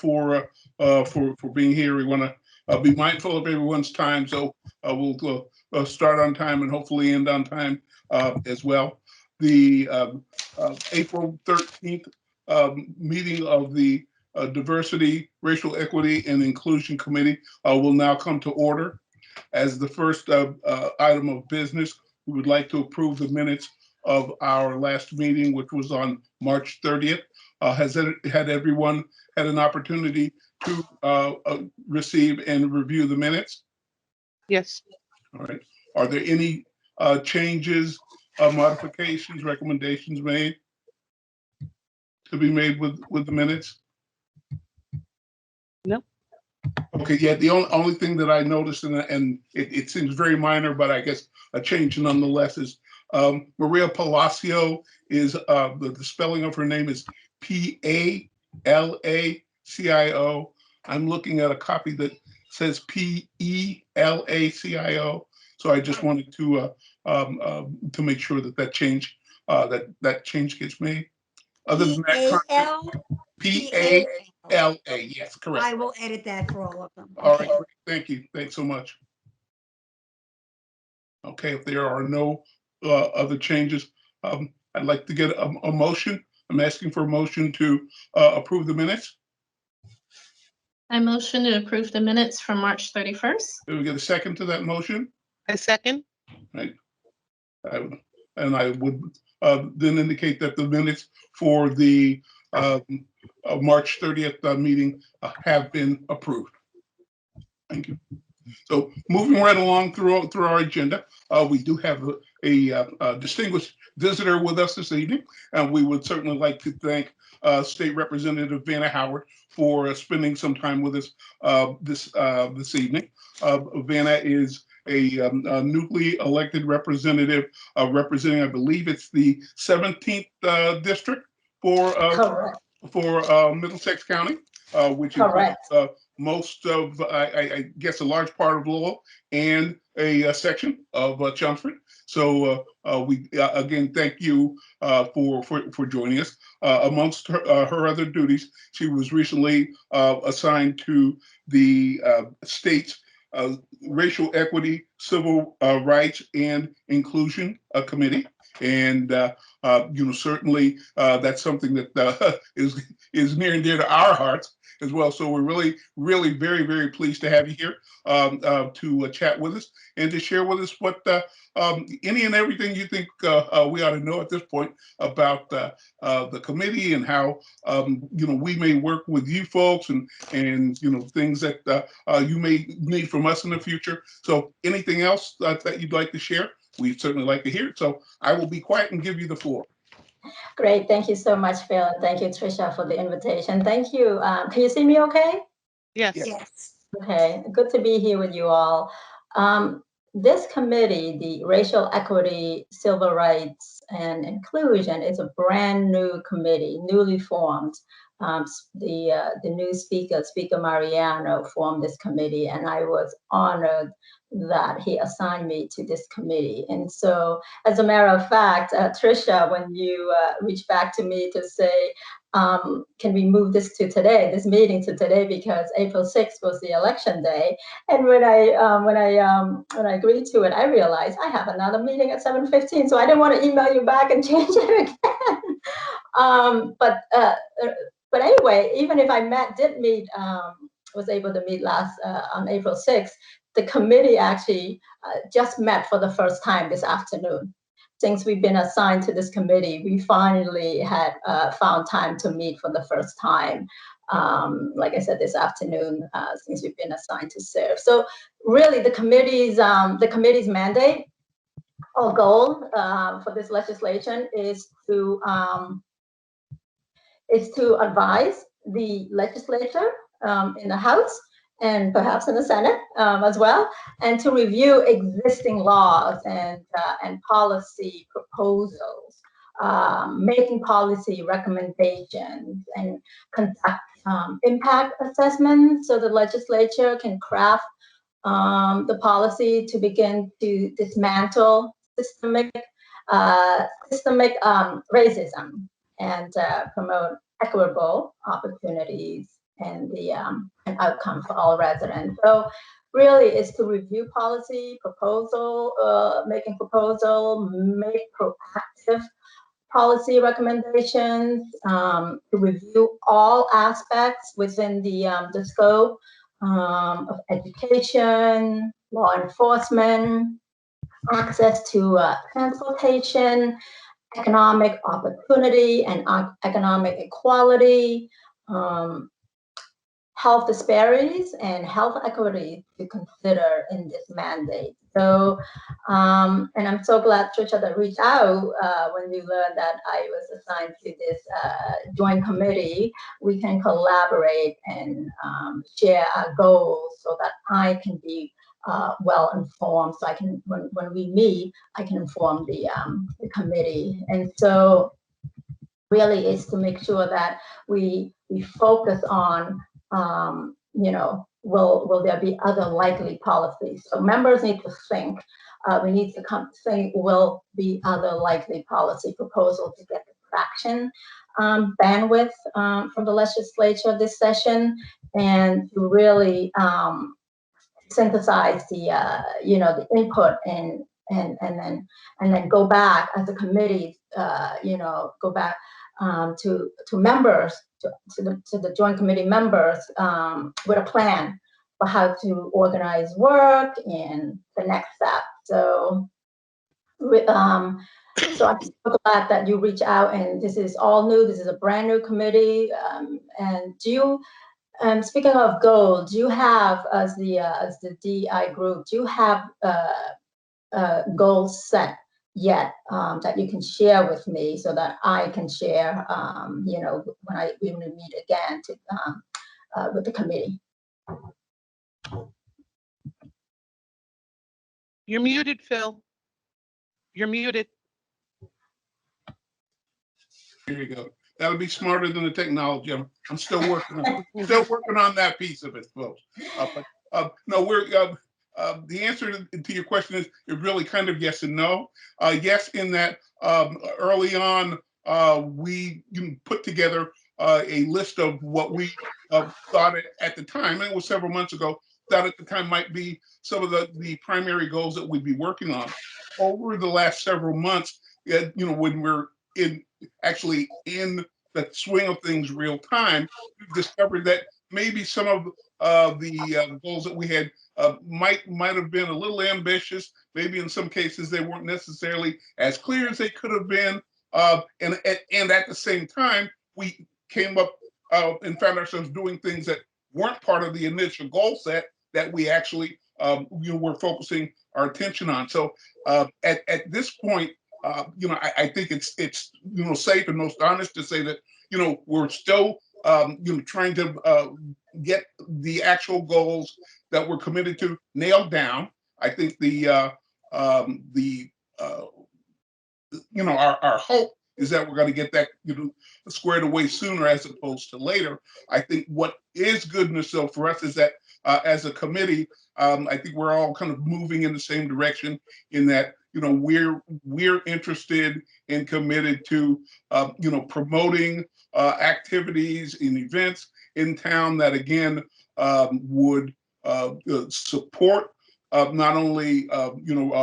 for being here. We want to be mindful of everyone's time, so we'll start on time and hopefully end on time as well. The April 13th meeting of the Diversity, Racial Equity, and Inclusion Committee will now come to order. As the first item of business, we would like to approve the minutes of our last meeting, which was on March 30th. Had everyone had an opportunity to receive and review the minutes? Yes. All right. Are there any changes, modifications, recommendations made to be made with the minutes? No. Okay, yeah, the only thing that I noticed, and it seems very minor, but I guess a change nonetheless, is Maria Palacio is, the spelling of her name is Palacio. I'm looking at a copy that says Pelacio. So I just wanted to make sure that change gets made. Other than that, Pala, yes, correct. I will edit that for all of them. All right, great. Thank you. Thanks so much. Okay, if there are no other changes, I'd like to get a motion. I'm asking for a motion to approve the minutes. I motion to approve the minutes from March 31st. Did we get a second to that motion? A second. Right. And I would then indicate that the minutes for the March 30th meeting have been approved. Thank you. So moving right along through our agenda, we do have a distinguished visitor with us this evening, and we would certainly like to thank State Representative Vanna Howard for spending some time with us this evening. Vanna is a newly elected representative representing, I believe it's the 17th district for Middlesex County, which includes most of, I guess, a large part of Lowell and a section of Chelmsford. So we again thank you for joining us. Amongst her other duties, she was recently assigned to the state's Racial Equity, Civil Rights, and Inclusion Committee. And certainly that's something that is near and dear to our hearts as well. So we're really, really very, very pleased to have you here to chat with us and to share with us what any and everything you think we ought to know at this point about the committee and how we may work with you folks and things that you may need from us in the future. So anything else that you'd like to share, we'd certainly like to hear it. So I will be quiet and give you the floor. Great. Thank you so much, Phil. And thank you, Tricia, for the invitation. Thank you. Can you see me okay? Yes. Yes. Okay. Good to be here with you all. This committee, the Racial Equity, Civil Rights, and Inclusion, is a brand new committee, newly formed. The new Speaker Mariano, formed this committee, and I was honored that he assigned me to this committee. And so, as a matter of fact, Tricia, when you reached back to me to say, can we move this meeting to today, because April 6th was the election day, and when I agreed to it, I realized I have another meeting at 7:15, so I didn't want to email you back and change it again. But anyway, even if was able to meet last on April 6th, the committee actually just met for the first time this afternoon. Since we've been assigned to this committee, we finally had found time to meet for the first time. Like I said, this afternoon, since we've been assigned to serve. So really, the committee's mandate or goal for this legislation is to advise the legislature in the House and perhaps in the Senate as well, and to review existing laws and policy proposals, making policy recommendations, and conduct impact assessments so the legislature can craft the policy to begin to dismantle systemic racism and promote equitable opportunities an outcome for all residents. So really, it's to review policy, making proposal, make proactive policy recommendations, to review all aspects within the scope of education, law enforcement, access to transportation, economic opportunity and economic equality, um, health disparities and health equity to consider in this mandate. So, and I'm so glad, Trisha, that reached out when we learned that I was assigned to this joint committee. We can collaborate and share our goals so that I can be well informed. So I can, when we meet, I can inform the committee. And so, really, is to make sure that we focus on, will there be other likely policies? So members need to think. We need to think, will be other likely policy proposals to get the traction, bandwidth from the legislature this session, and to really synthesize the input and then go back as a committee, go back to members, to the joint committee members with a plan for how to organize work and the next step. So, I'm so glad that you reach out, and this is all new. This is a brand new committee. And do you, speaking of goals, do you have, as the DI group, do you have goals set yet that you can share with me so that I can share, when we meet again with the committee? You're muted, Phil. You're muted. Here you go. That'll be smarter than the technology. I'm still working on that piece of it, folks. No, we're the answer to your question is really kind of yes and no. Yes, in that early on we put together a list of what we thought at the time, and it was several months ago, that at the time might be some of the primary goals that we'd be working on. Over the last several months, when we're actually in the swing of things real time, we've discovered that maybe some of the goals that we had might have been a little ambitious. Maybe in some cases they weren't necessarily as clear as they could have been. And at the same time, we came up and found ourselves doing things that weren't part of the initial goal set that we actually were focusing our attention on. So at this point, I think it's safe and most honest to say that we're still trying to get the actual goals that we're committed to nailed down. I think our hope is that we're going to get that squared away sooner as opposed to later. I think what is goodness though for us is that as a committee, I think we're all kind of moving in the same direction in that we're interested and committed to promoting activities and events in town that again would support not only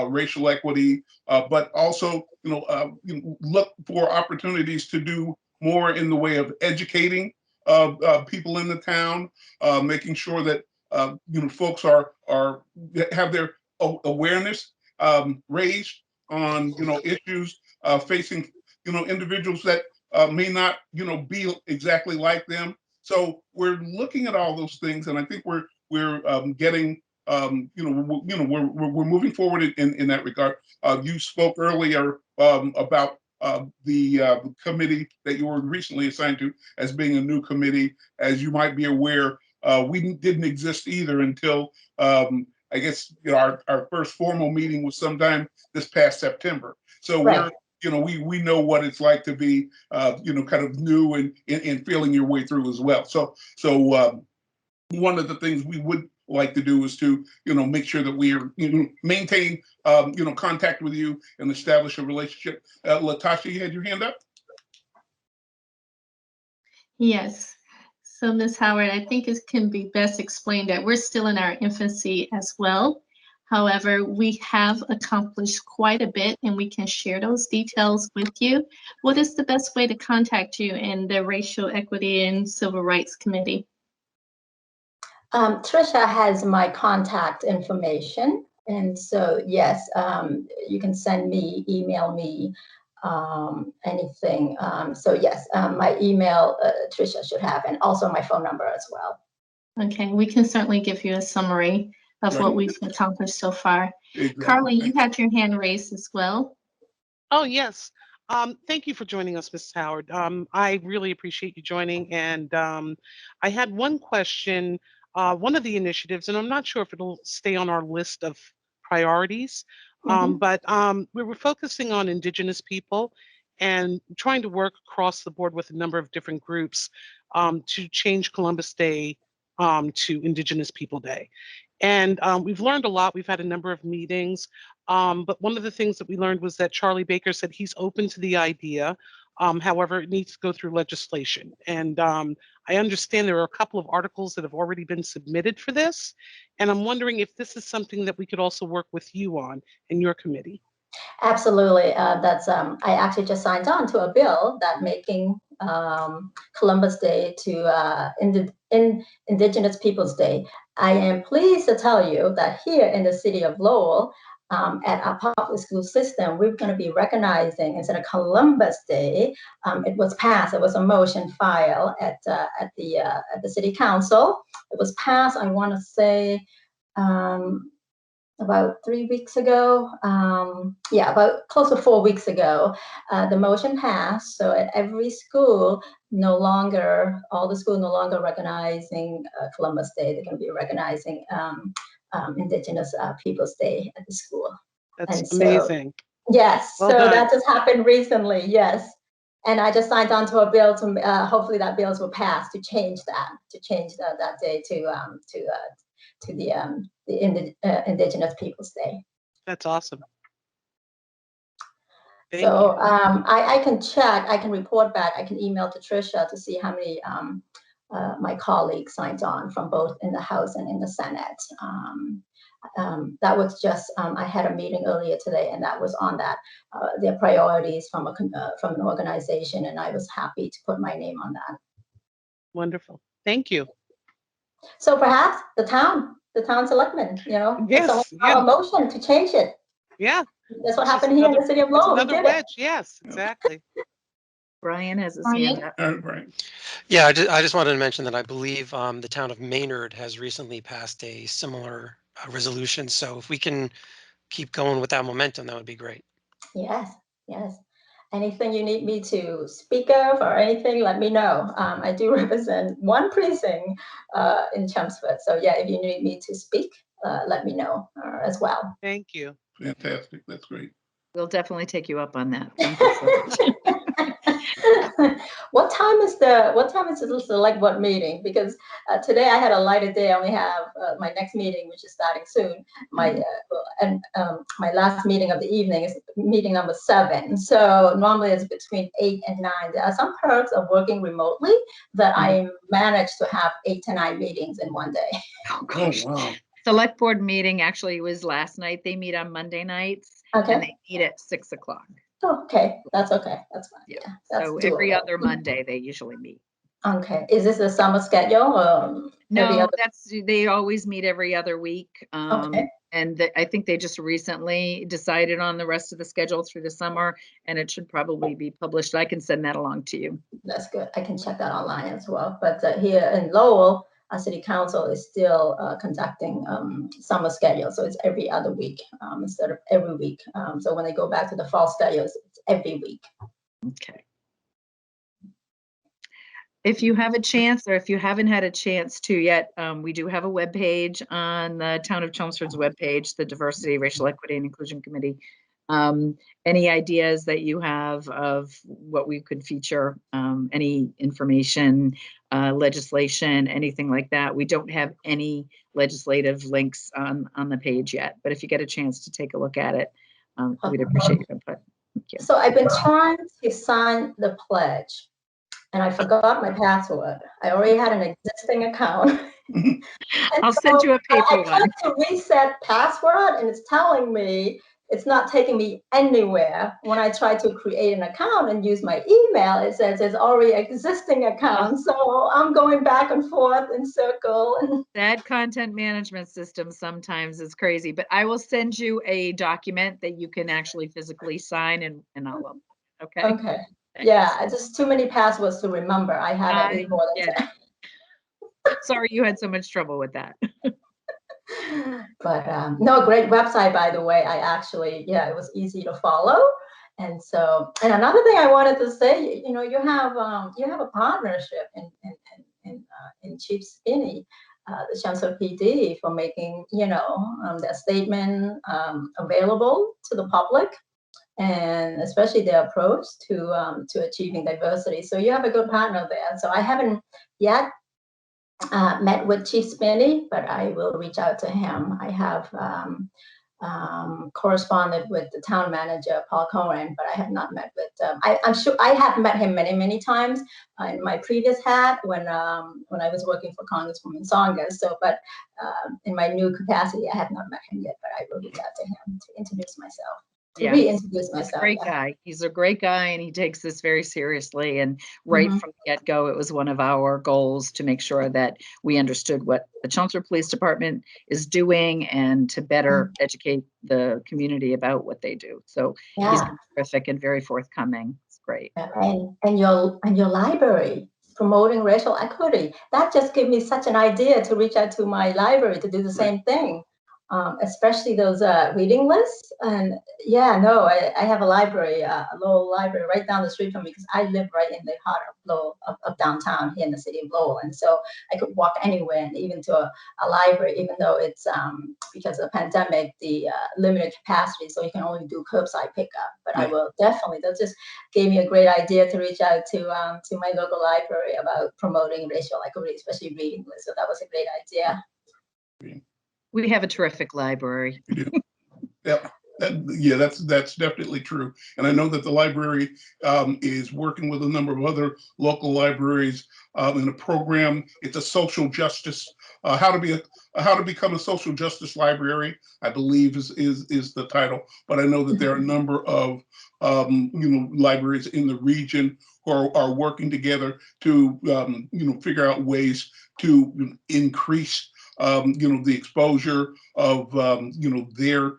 racial equity, but also look for opportunities to do more in the way of educating people in the town, making sure that folks have their awareness raised on issues facing individuals that may not be exactly like them. So we're looking at all those things, and I think we're getting we're moving forward in that regard. You spoke earlier about the committee that you were recently assigned to as being a new committee. As you might be aware, we didn't exist either until I guess our first formal meeting was sometime this past September. So right. We know what it's like to be kind of new and feeling your way through as well. So one of the things we would like to do is to make sure that we are maintain contact with you and establish a relationship. Latasha, you had your hand up. Yes. So, Ms. Howard, I think it can be best explained that we're still in our infancy as well. However, we have accomplished quite a bit and we can share those details with you. What is the best way to contact you in the Racial Equity and Civil Rights Committee? Trisha has my contact information. And so, yes, you can send me, email me, anything. So yes, my email, Trisha should have, and also my phone number as well. Okay, we can certainly give you a summary of what we've accomplished so far. Exactly. Carly, you had your hand raised as well. Oh, yes. Thank you for joining us, Mrs. Howard. I really appreciate you joining. And I had one question. One of the initiatives, and I'm not sure if it'll stay on our list of priorities, but we were focusing on Indigenous people and trying to work across the board with a number of different groups to change Columbus Day to Indigenous People Day. And we've learned a lot. We've had a number of meetings. But one of the things that we learned was that Charlie Baker said he's open to the idea. However, it needs to go through legislation. And I understand there are a couple of articles that have already been submitted for this. And I'm wondering if this is something that we could also work with you on in your committee. Absolutely. I actually just signed on to a bill that making Columbus Day to Indigenous Peoples Day. I am pleased to tell you that here in the city of Lowell, at our public school system, we're going to be recognizing, instead of Columbus Day, it was passed. It was a motion filed at the city council. It was passed, I want to say, about 3 weeks ago. Yeah, about close to 4 weeks ago, the motion passed. So at every school, all the schools no longer recognizing Columbus Day. They're going to be recognizing Indigenous Peoples Day at the school. That's amazing. Yes, well so done. that just happened recently. Yes. And I just signed on to a bill to hopefully that bills will pass to change that day to the Indigenous Peoples Day. That's awesome. Thank So you. I can check, I can report back, I can email to Trisha to see how many my colleagues signed on from both in the House and in the Senate. That was just, I had a meeting earlier today and that was on that, their priorities from an organization, and I was happy to put my name on that. Wonderful. Thank you. So perhaps the town selectmen, Yes, a motion to change it. Yeah. That's what happened here in the city of Lowell. It's another wedge. Yes, exactly. Brian has his hand up. Right. Yeah, I just wanted to mention that I believe the town of Maynard has recently passed a similar resolution. So if we can keep going with that momentum, that would be great. Yes, yes. Anything you need me to speak of or anything, let me know. I do represent one precinct in Chelmsford. So yeah, if you need me to speak, let me know as well. Thank you. Fantastic. That's great. We'll definitely take you up on that. Thank you so much. What time is the select board meeting? Because today I had a lighter day. I only have my next meeting, which is starting soon. My last meeting of the evening is meeting number 7. So normally it's between 8 and 9. There are some perks of working remotely that I managed to have 8 to 9 meetings in one day. Oh, gosh. Oh, wow. Select board meeting actually was last night. They meet on Monday nights. Okay. And they meet at 6 o'clock. Oh, okay, that's okay. That's fine. Yeah. That's So every doable. other Monday they usually meet. Okay. Is this a summer schedule? Or No, they always meet every other week. Okay. And I think they just recently decided on the rest of the schedule through the summer, and it should probably be published. I can send that along to you. That's good. I can check that online as well. But here in Lowell, our city council is still conducting summer schedule. So it's every other week instead of every week. So when they go back to the fall schedule, it's every week. Okay. If you have a chance, or if you haven't had a chance to yet, we do have a webpage on the Town of Chelmsford's webpage, the Diversity, Racial Equity and Inclusion Committee. Any ideas that you have of what we could feature, any information, legislation, anything like that? We don't have any legislative links on the page yet, but if you get a chance to take a look at it, we'd appreciate your input. Thank you. So I've been trying to sign the pledge and I forgot my password. I already had an existing account. I'll send you a paper I one. tried to reset password, and it's telling me it's not taking me anywhere. When I try to create an account and use my email, it says it's already existing account. So I'm going back and forth in circle. That content management system sometimes is crazy, but I will send you a document that you can actually physically sign and all of it. Okay. Okay. Yeah, it's just too many passwords to remember. I had at least more than 10. Sorry you had so much trouble with that. But no, great website, by the way. I actually, yeah, it was easy to follow. And so, and another thing I wanted to say, you know, you have a partnership in Chief Spinney, the Chelmsford PD, for making, you know, their statement available to the public, and especially their approach to achieving diversity. So you have a good partner there. So I haven't yet met with Chief Spinney, but I will reach out to him. I have corresponded with the town manager, Paul Cohen, but I have not met with, I'm sure I have met him many, many times in my previous hat when I was working for Congresswoman Tsongas. So, but in my new capacity, I have not met him yet, but I will reach out to him to introduce myself. Yeah, reintroduce myself. He's a great guy. He's a great guy, and he takes this very seriously. And right from the get-go, it was one of our goals to make sure that we understood what the Chelmsford Police Department is doing and to better educate the community about what they do. So he's been terrific and very forthcoming. It's great. And your library promoting racial equity, that just gave me such an idea to reach out to my library to do the same thing. Especially those reading lists. And yeah, no, I have a library, a Lowell library right down the street from me, because I live right in the heart of Lowell, of downtown here in the city of Lowell. And so I could walk anywhere, and even to a library, even though it's because of the pandemic, the limited capacity, so you can only do curbside pickup. But I will definitely, that just gave me a great idea to reach out to my local library about promoting racial equity, especially reading lists. So that was a great idea. We have a terrific library. Yeah, that's definitely true. And I know that the library is working with a number of other local libraries in a program. It's a social justice, how to become a social justice library, I believe is the title. But I know that there are a number of libraries in the region who are working together to figure out ways to increase the exposure of their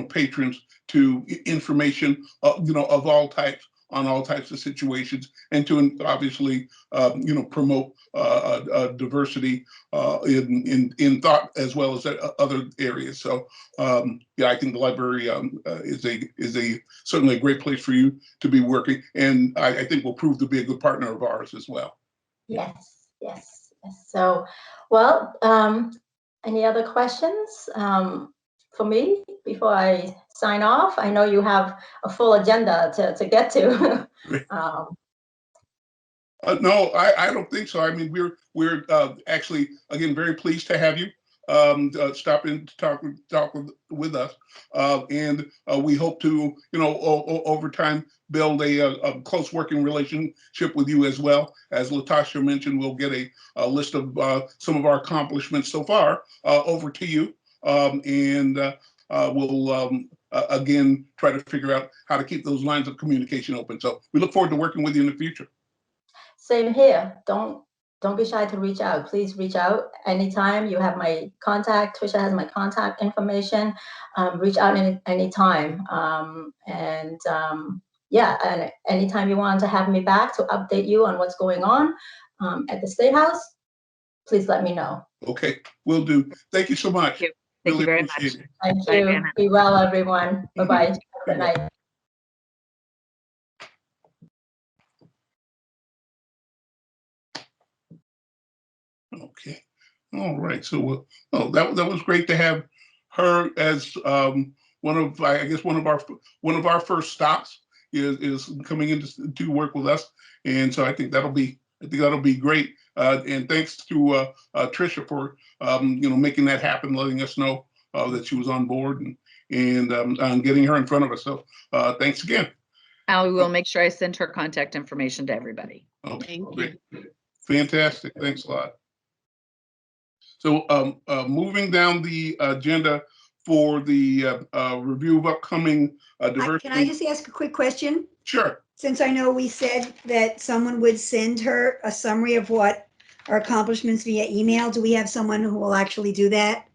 patrons to information of all types on all types of situations, and to obviously promote diversity in thought as well as other areas. So I think the library is certainly a great place for you to be working, and I think will prove to be a good partner of ours as well. Yes. So, well, any other questions for me before I sign off? I know you have a full agenda to get to. No, I don't think so. I mean, we're actually, again, very pleased to have you stop in to talk with us, and we hope to, over time, build a close working relationship with you as well. As Latasha mentioned, we'll get a list of some of our accomplishments so far over to you, and we'll again try to figure out how to keep those lines of communication open. So we look forward to working with you in the future. Same here. Don't be shy to reach out. Please reach out anytime. You have my contact. Trisha has my contact information. Reach out anytime. And anytime you want to have me back to update you on what's going on at the State House, please let me know. Okay, will do. Thank you so much. Thank really you very appreciate much. it. Thank you. Bye, be well, everyone. Bye-bye. Good night. Okay. All right. So, that was great to have her as one of our first stops is coming in to work with us, and so I think that'll be great. And thanks to Trisha for making that happen, letting us know that she was on board and getting her in front of us. So thanks again. I will make sure I send her contact information to everybody. Okay, Thank great. you. Fantastic. Thanks a lot. So moving down the agenda for the review of upcoming diversity. Can I just ask a quick question? Sure. Since I know we said that someone would send her a summary of what our accomplishments via email, do we have someone who will actually do that?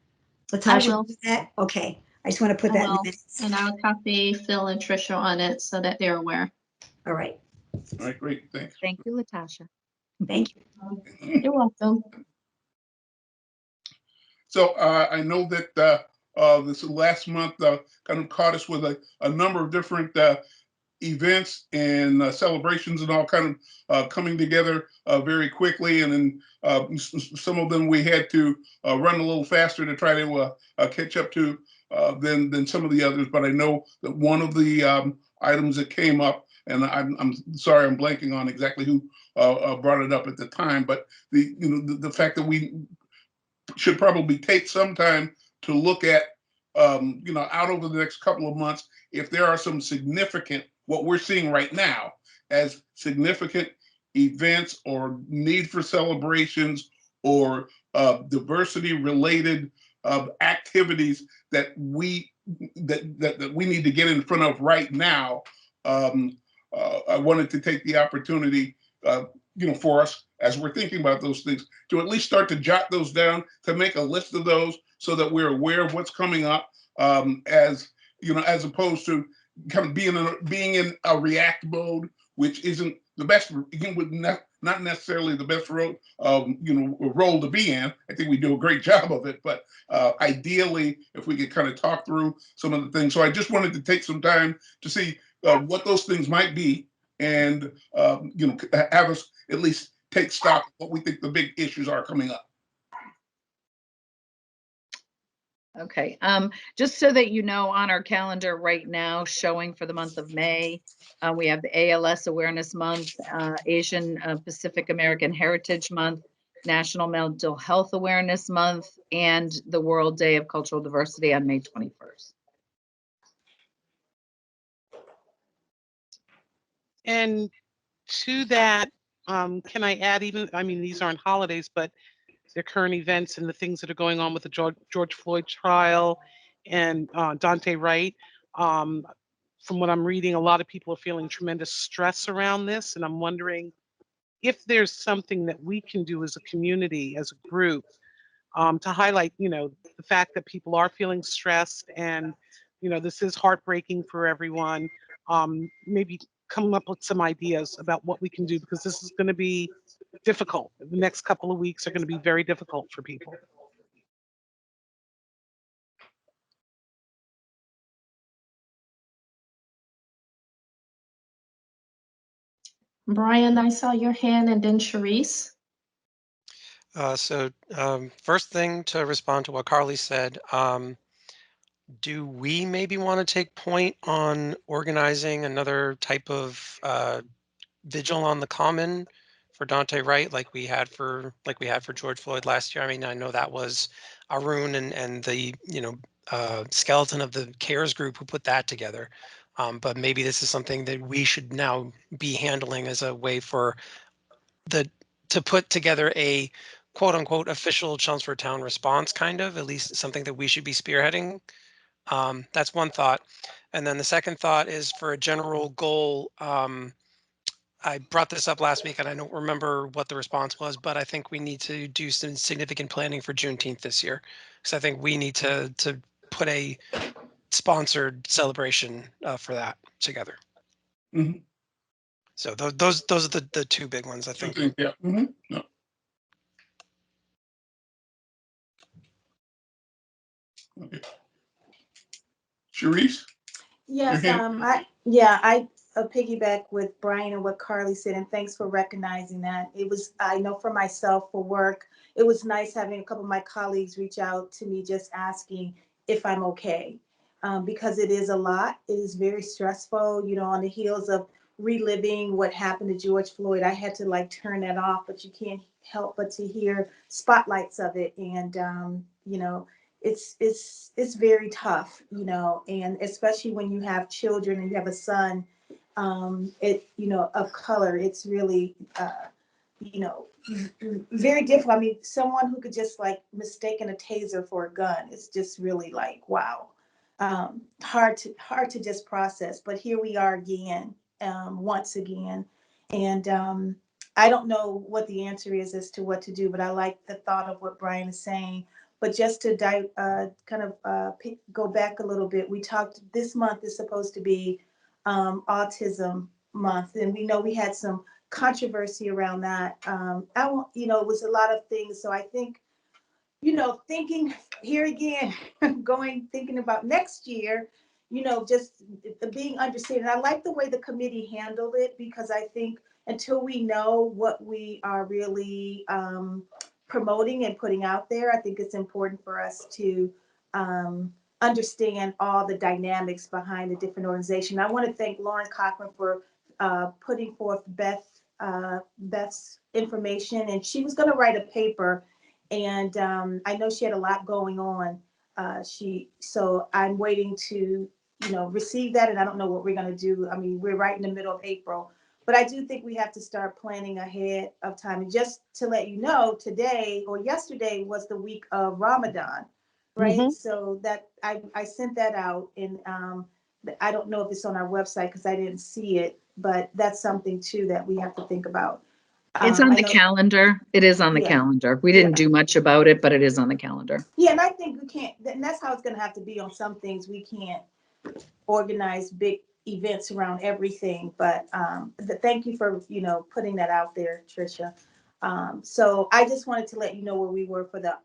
Latasha will. do that? Okay, I just want to put I that in the will. minutes. And I'll copy Phil and Trisha on it so that they're aware. All right, All right, great. Thanks. Thank you, Latasha. thank you. You're welcome. So I know that this last month kind of caught us with a number of different events and celebrations and all kind of coming together very quickly. And then some of them we had to run a little faster to try to catch up to than some of the others. But I know that one of the items that came up, and I'm sorry, I'm blanking on exactly who brought it up at the time, but the fact that we should probably take some time to look at, out over the next couple of months, if there are some significant, what we're seeing right now as significant events or need for celebrations or diversity related activities that we need to get in front of right now. I wanted to take the opportunity, for us as we're thinking about those things, to at least start to jot those down, to make a list of those so that we're aware of what's coming up, as opposed to kind of being in a react mode, which isn't the best, not necessarily the best role to be in. I think we do a great job of it, but ideally, if we could kind of talk through some of the things. So I just wanted to take some time to see what those things might be, and have us at least take stock of what we think the big issues are coming up. Okay, just so that you know, on our calendar right now, showing for the month of May, we have the ALS Awareness Month, Asian Pacific American Heritage Month, National Mental Health Awareness Month, and the World Day of Cultural Diversity on May 21st. And to that, can I add these aren't holidays, but their current events and the things that are going on with the George Floyd trial and Dante Wright. From what I'm reading, a lot of people are feeling tremendous stress around this, and I'm wondering if there's something that we can do as a community, as a group, to highlight, the fact that people are feeling stressed, and this is heartbreaking for everyone. Maybe come up with some ideas about what we can do, because this is going to be difficult. The next couple of weeks are going to be very difficult for people. Brian, I saw your hand, and then Sharice. First thing to respond to what Carly said, do we maybe want to take point on organizing another type of vigil on the common for Dante Wright, like we had for George Floyd last year? I mean, I know that was Arun and the skeleton of the CARES group who put that together, but maybe this is something that we should now be handling as a way for to put together a quote unquote official Chelmsford town response, kind of, at least something that we should be spearheading. That's one thought. And then the second thought is for a general goal. I brought this up last week and I don't remember what the response was, but I think we need to do some significant planning for Juneteenth this year. So I think we need to put a sponsored celebration for that together. Mm-hmm. So those are the two big ones, I think. Yeah. Mm-hmm. No. Okay. Sharice? Yes, I piggyback with Brian and what Carly said, and thanks for recognizing that. I know for myself, for work, it was nice having a couple of my colleagues reach out to me just asking if I'm okay, because it is a lot. It is very stressful, on the heels of reliving what happened to George Floyd. I had to turn that off, but you can't help but to hear spotlights of it, and it's very tough, and especially when you have children and you have a son, of color. It's really, very difficult. I mean, someone who could just like mistaken a taser for a gun. It's just really like, wow. Hard to just process, but here we are again, once again. And I don't know what the answer is as to what to do, but I like the thought of what Brian is saying. But just to go back a little bit, we talked, this month is supposed to be Autism Month, and we know we had some controversy around that. It was a lot of things. So I think, thinking here again, thinking about next year, just being understanding. I like the way the committee handled it, because I think until we know what we are really promoting and putting out there, I think it's important for us to understand all the dynamics behind the different organization. I want to thank Lauren Cochran for putting forth Beth's information, and she was going to write a paper, and I know she had a lot going on. So I'm waiting to, receive that, and I don't know what we're going to do. I mean, we're right in the middle of April, but I do think we have to start planning ahead of time. And just to let you know, today or yesterday was the week of Ramadan, right? Mhm. So that I sent that out, and I don't know if it's on our website because I didn't see it, but that's something too that we have to think about. It's on I the know, calendar. It is on the yeah, calendar. We yeah, didn't do much about it, but it is on the calendar. yeah, and I think we can't, and that's how it's going to have to be on some things. We can't organize big events around everything, but thank you for putting that out there, Tricia. So I just wanted to let you know where we were for the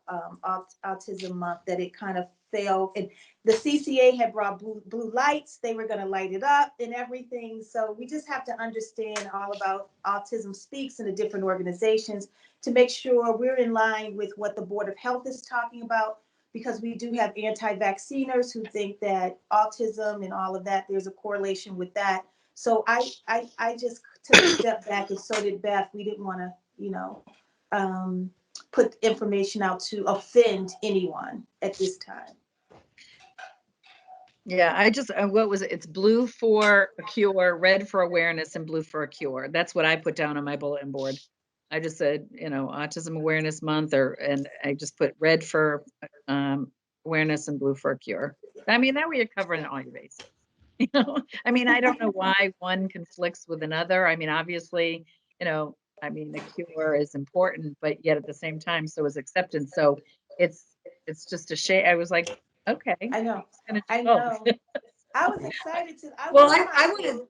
Autism Month, that it kind of failed, and the CCA had brought blue lights. They were going to light it up and everything. So we just have to understand all about Autism Speaks and the different organizations to make sure we're in line with what the Board of Health is talking about, because we do have anti-vacciners who think that autism and all of that, there's a correlation with that. So I just took a step back, and so did Beth. We didn't want to, put information out to offend anyone at this time. Yeah, I just, what was it? It's blue for a cure, red for awareness, and blue for a cure. That's what I put down on my bulletin board. I just said, Autism Awareness Month, and I just put red for awareness and blue for a cure. I mean, that way you're covering all your bases. I mean, I don't know why one conflicts with another. I mean, obviously, the cure is important, but yet at the same time, so is acceptance. So it's just a shame. I was like, okay, I know. it's gonna do I both. know. I was excited to. Well, I want to,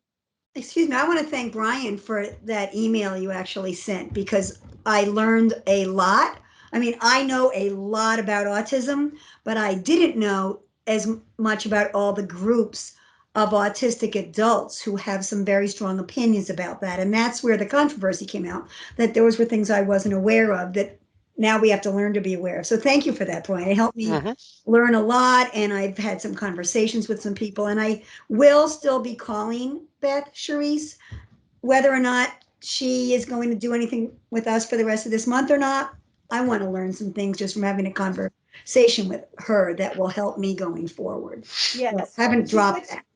excuse me, I want to thank Brian for that email you actually sent, because I learned a lot. I mean, I know a lot about autism, but I didn't know as much about all the groups of autistic adults who have some very strong opinions about that. And that's where the controversy came out, that those were things I wasn't aware of that now we have to learn to be aware of. So thank you for that, Brian. It helped me Mhm. learn a lot, and I've had some conversations with some people, and I will still be calling Beth Charisse, whether or not she is going to do anything with us for the rest of this month or not. I want to learn some things just from having a conversation with her that will help me going forward. Yes. I haven't She dropped said- that.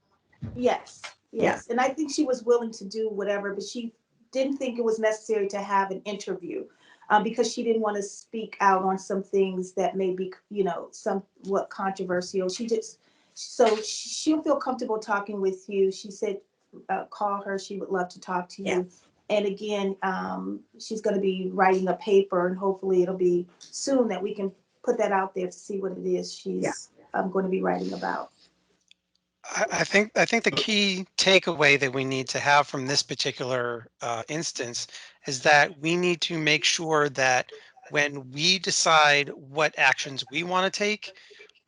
Yes, Yeah. yes. And I think she was willing to do whatever, but she didn't think it was necessary to have an interview, because she didn't want to speak out on some things that may be, somewhat controversial. So she'll feel comfortable talking with you. She said, call her. She would love to talk to you. Yeah. And again, she's going to be writing a paper, and hopefully it'll be soon that we can put that out there to see what it is she's going to be writing about. I think the key takeaway that we need to have from this particular instance is that we need to make sure that when we decide what actions we want to take,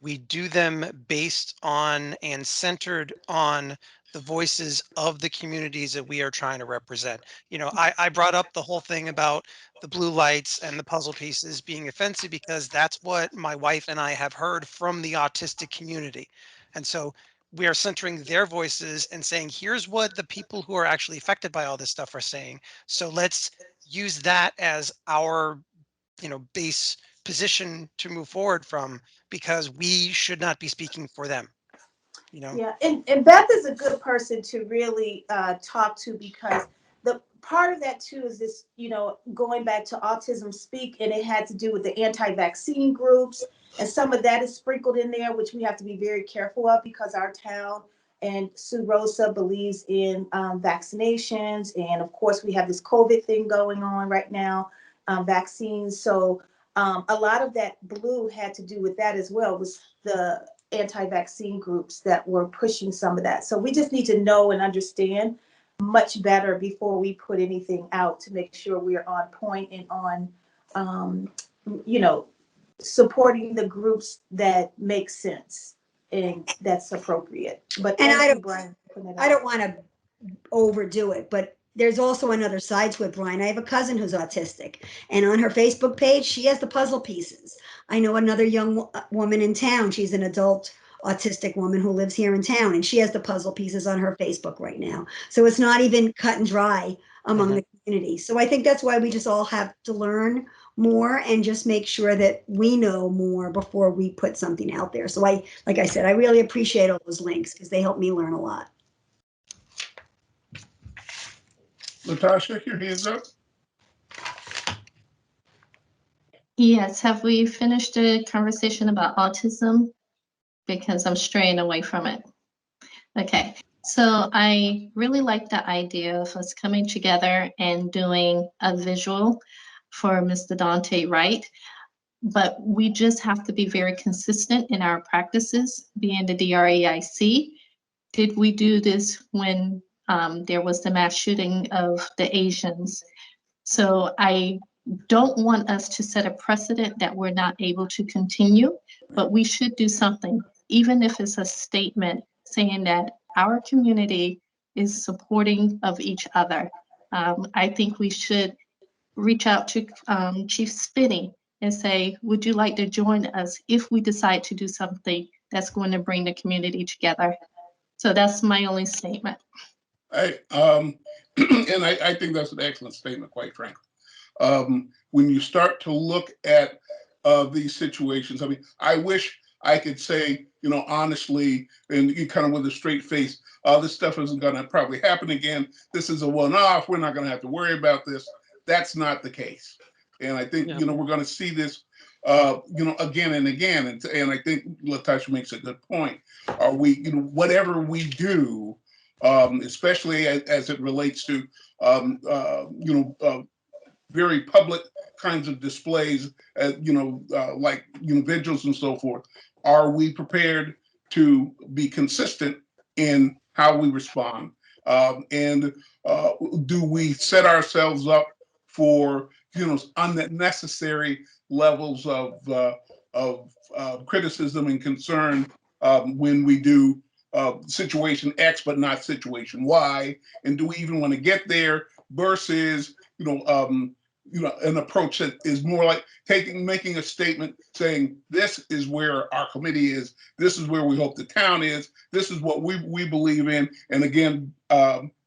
we do them based on and centered on the voices of the communities that we are trying to represent. I brought up the whole thing about the blue lights and the puzzle pieces being offensive because that's what my wife and I have heard from the autistic community. And so we are centering their voices and saying, here's what the people who are actually affected by all this stuff are saying. So let's use that as our, base position to move forward from, because we should not be speaking for them. you know. Yeah, and Beth is a good person to really talk to, because the part of that too is this, going back to Autism Speak, and it had to do with the anti-vaccine groups, and some of that is sprinkled in there, which we have to be very careful of, because our town and Sue Rosa believes in vaccinations, and of course we have this COVID thing going on right now, vaccines. So a lot of that blue had to do with that as well, was the anti-vaccine groups that were pushing some of that. So we just need to know and understand much better before we put anything out, to make sure we are on point and on, you know, supporting the groups that make sense and that's appropriate. But And thank you, Brian, for putting it I out. don't want to overdo it, but there's also another side to it, Brian. I have a cousin who's autistic, and on her Facebook page, she has the puzzle pieces. I know another young woman in town. She's an adult autistic woman who lives here in town, and she has the puzzle pieces on her Facebook right now. So it's not even cut and dry among the community. So I think that's why we just all have to learn more and just make sure that we know more before we put something out there. So like I said, I really appreciate all those links because they help me learn a lot. Latasha, your hands up. Yes, have we finished the conversation about autism? Because I'm straying away from it. Okay, so I really like the idea of us coming together and doing a visual for Mr. Dante Wright, but we just have to be very consistent in our practices, being the DRAIC. Did we do this when there was the mass shooting of the Asians? So I don't want us to set a precedent that we're not able to continue, but we should do something, even if it's a statement saying that our community is supporting of each other. I think we should reach out to Chief Spinney and say, would you like to join us if we decide to do something that's going to bring the community together? So that's my only statement. And I think that's an excellent statement, quite frankly. When you start to look at these situations, I mean, I wish I could say, honestly, and you kind of with a straight face, this stuff isn't going to probably happen again. This is a one-off. We're not going to have to worry about this. That's not the case. And I think, we're going to see this, again and again. And I think Latasha makes a good point. Are we, whatever we do, especially as it relates to, very public kinds of displays, like vigils and so forth. Are we prepared to be consistent in how we respond? And do we set ourselves up for unnecessary levels of criticism and concern when we do situation X but not situation Y? And do we even want to get there versus an approach that is more like making a statement saying, this is where our committee is, this is where we hope the town is, this is what we believe in, and again,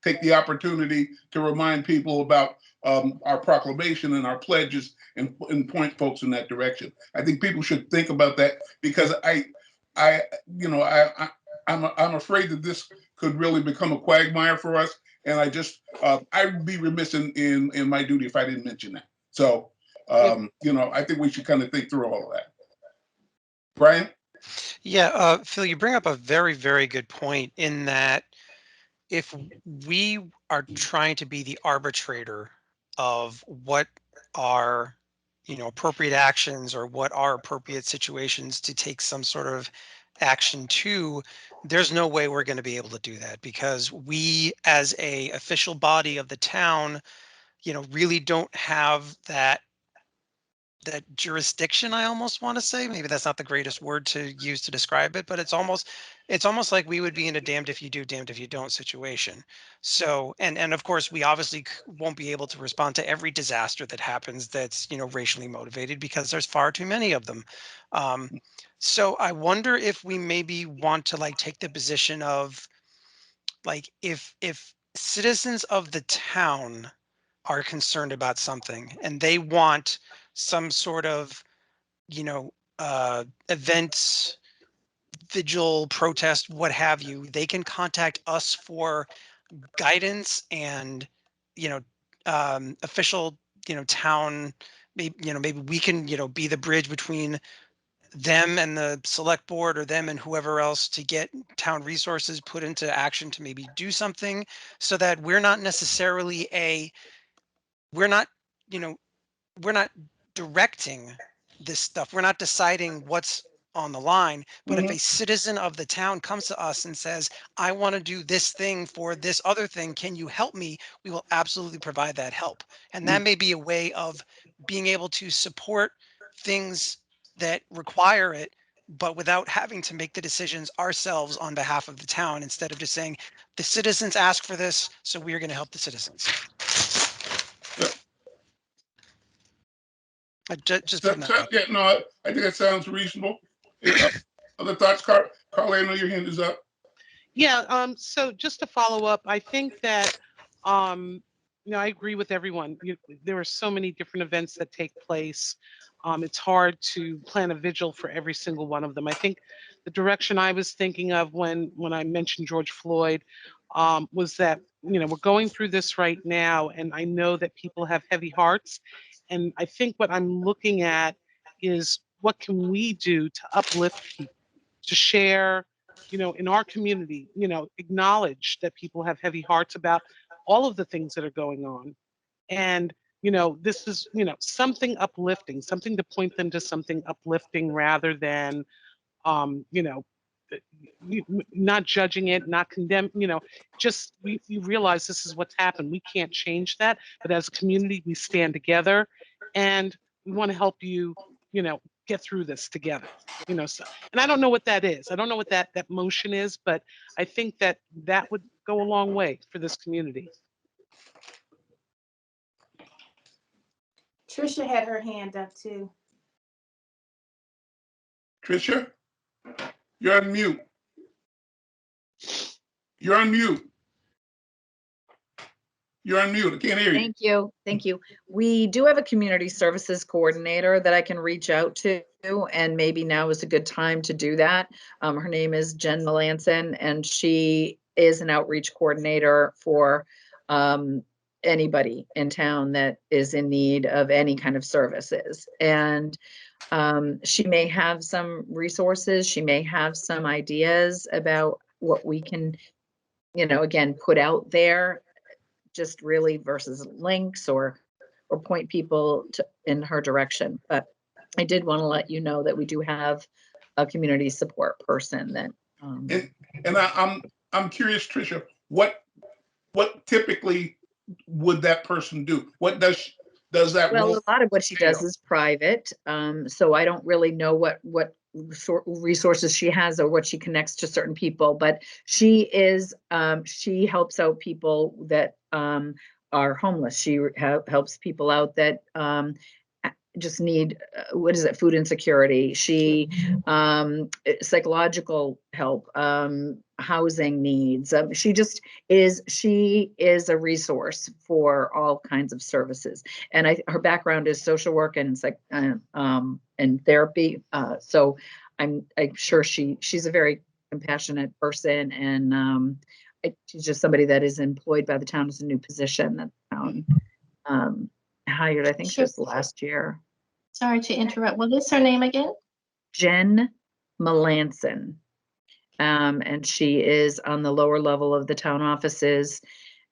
take the opportunity to remind people about our proclamation and our pledges and point folks in that direction. I think people should think about that, because I'm afraid that this could really become a quagmire for us. And I'd be remiss in my duty if I didn't mention that. So, I think we should kind of think through all of that. Brian? Yeah, Phil, you bring up a very, very good point in that if we are trying to be the arbitrator of what are, appropriate actions or what are appropriate situations to take some sort of action to, there's no way we're going to be able to do that, because we as a official body of the town, really don't have that jurisdiction. I almost want to say, maybe that's not the greatest word to use to describe it, but it's almost like we would be in a damned if you do, damned if you don't situation. So, and of course we obviously won't be able to respond to every disaster that happens that's racially motivated, because there's far too many of them. So I wonder if we maybe want to take the position of, if citizens of the town are concerned about something and they want some sort of events vigil, protest, what have you, they can contact us for guidance and, official, town, maybe we can, be the bridge between them and the select board, or them and whoever else, to get town resources put into action to maybe do something, so that we're not necessarily we're not, you know, we're not directing this stuff. We're not deciding what's on the line. But if a citizen of the town comes to us and says, I want to do this thing for this other thing, can you help me? We will absolutely provide that help. And that may be a way of being able to support things that require it, but without having to make the decisions ourselves on behalf of the town, instead of just saying, the citizens ask for this, so we are going to help the citizens. Just putting that out. Yeah, no, I think that sounds reasonable. Other thoughts, Carly? I know your hand is up. Yeah. So just to follow up, I think that I agree with everyone. There are so many different events that take place. It's hard to plan a vigil for every single one of them. I think the direction I was thinking of when I mentioned George Floyd was that we're going through this right now, and I know that people have heavy hearts, and I think what I'm looking at is what can we do to uplift people, to share, in our community, acknowledge that people have heavy hearts about all of the things that are going on. And, this is, something uplifting, something to point them to something uplifting, rather than, you know, not judging it, not condemn, just we realize this is what's happened. We can't change that, but as a community, we stand together, and we want to help you, get through this together. So, and I don't know what that is. I don't know what that motion is, but I think that would go a long way for this community. Trisha had her hand up too. Trisha, you're on mute. You're on mute. You're on mute. I can't hear you. Thank you. Thank you. We do have a community services coordinator that I can reach out to, and maybe now is a good time to do that. Her name is Jen Melanson, and she is an outreach coordinator for anybody in town that is in need of any kind of services. And she may have some resources. She may have some ideas about what we can, again, put out there, just really versus links or point people in her direction. But I did want to let you know that we do have a community support person that. And I'm curious, Trisha, what typically would that person do? What does that? Well, a lot of what she does is private, so I don't really know what resources she has or what she connects to certain people. But she helps out people that are homeless. She helps people out that just need food insecurity. She psychological help, housing needs. She is a resource for all kinds of services. And her background is social work and therapy. So I'm sure she's a very compassionate person, and she's just somebody that is employed by the town as a new position that the town hired, I think, just last year. Sorry to interrupt. What is her name again? Jen Melanson. And she is on the lower level of the town offices.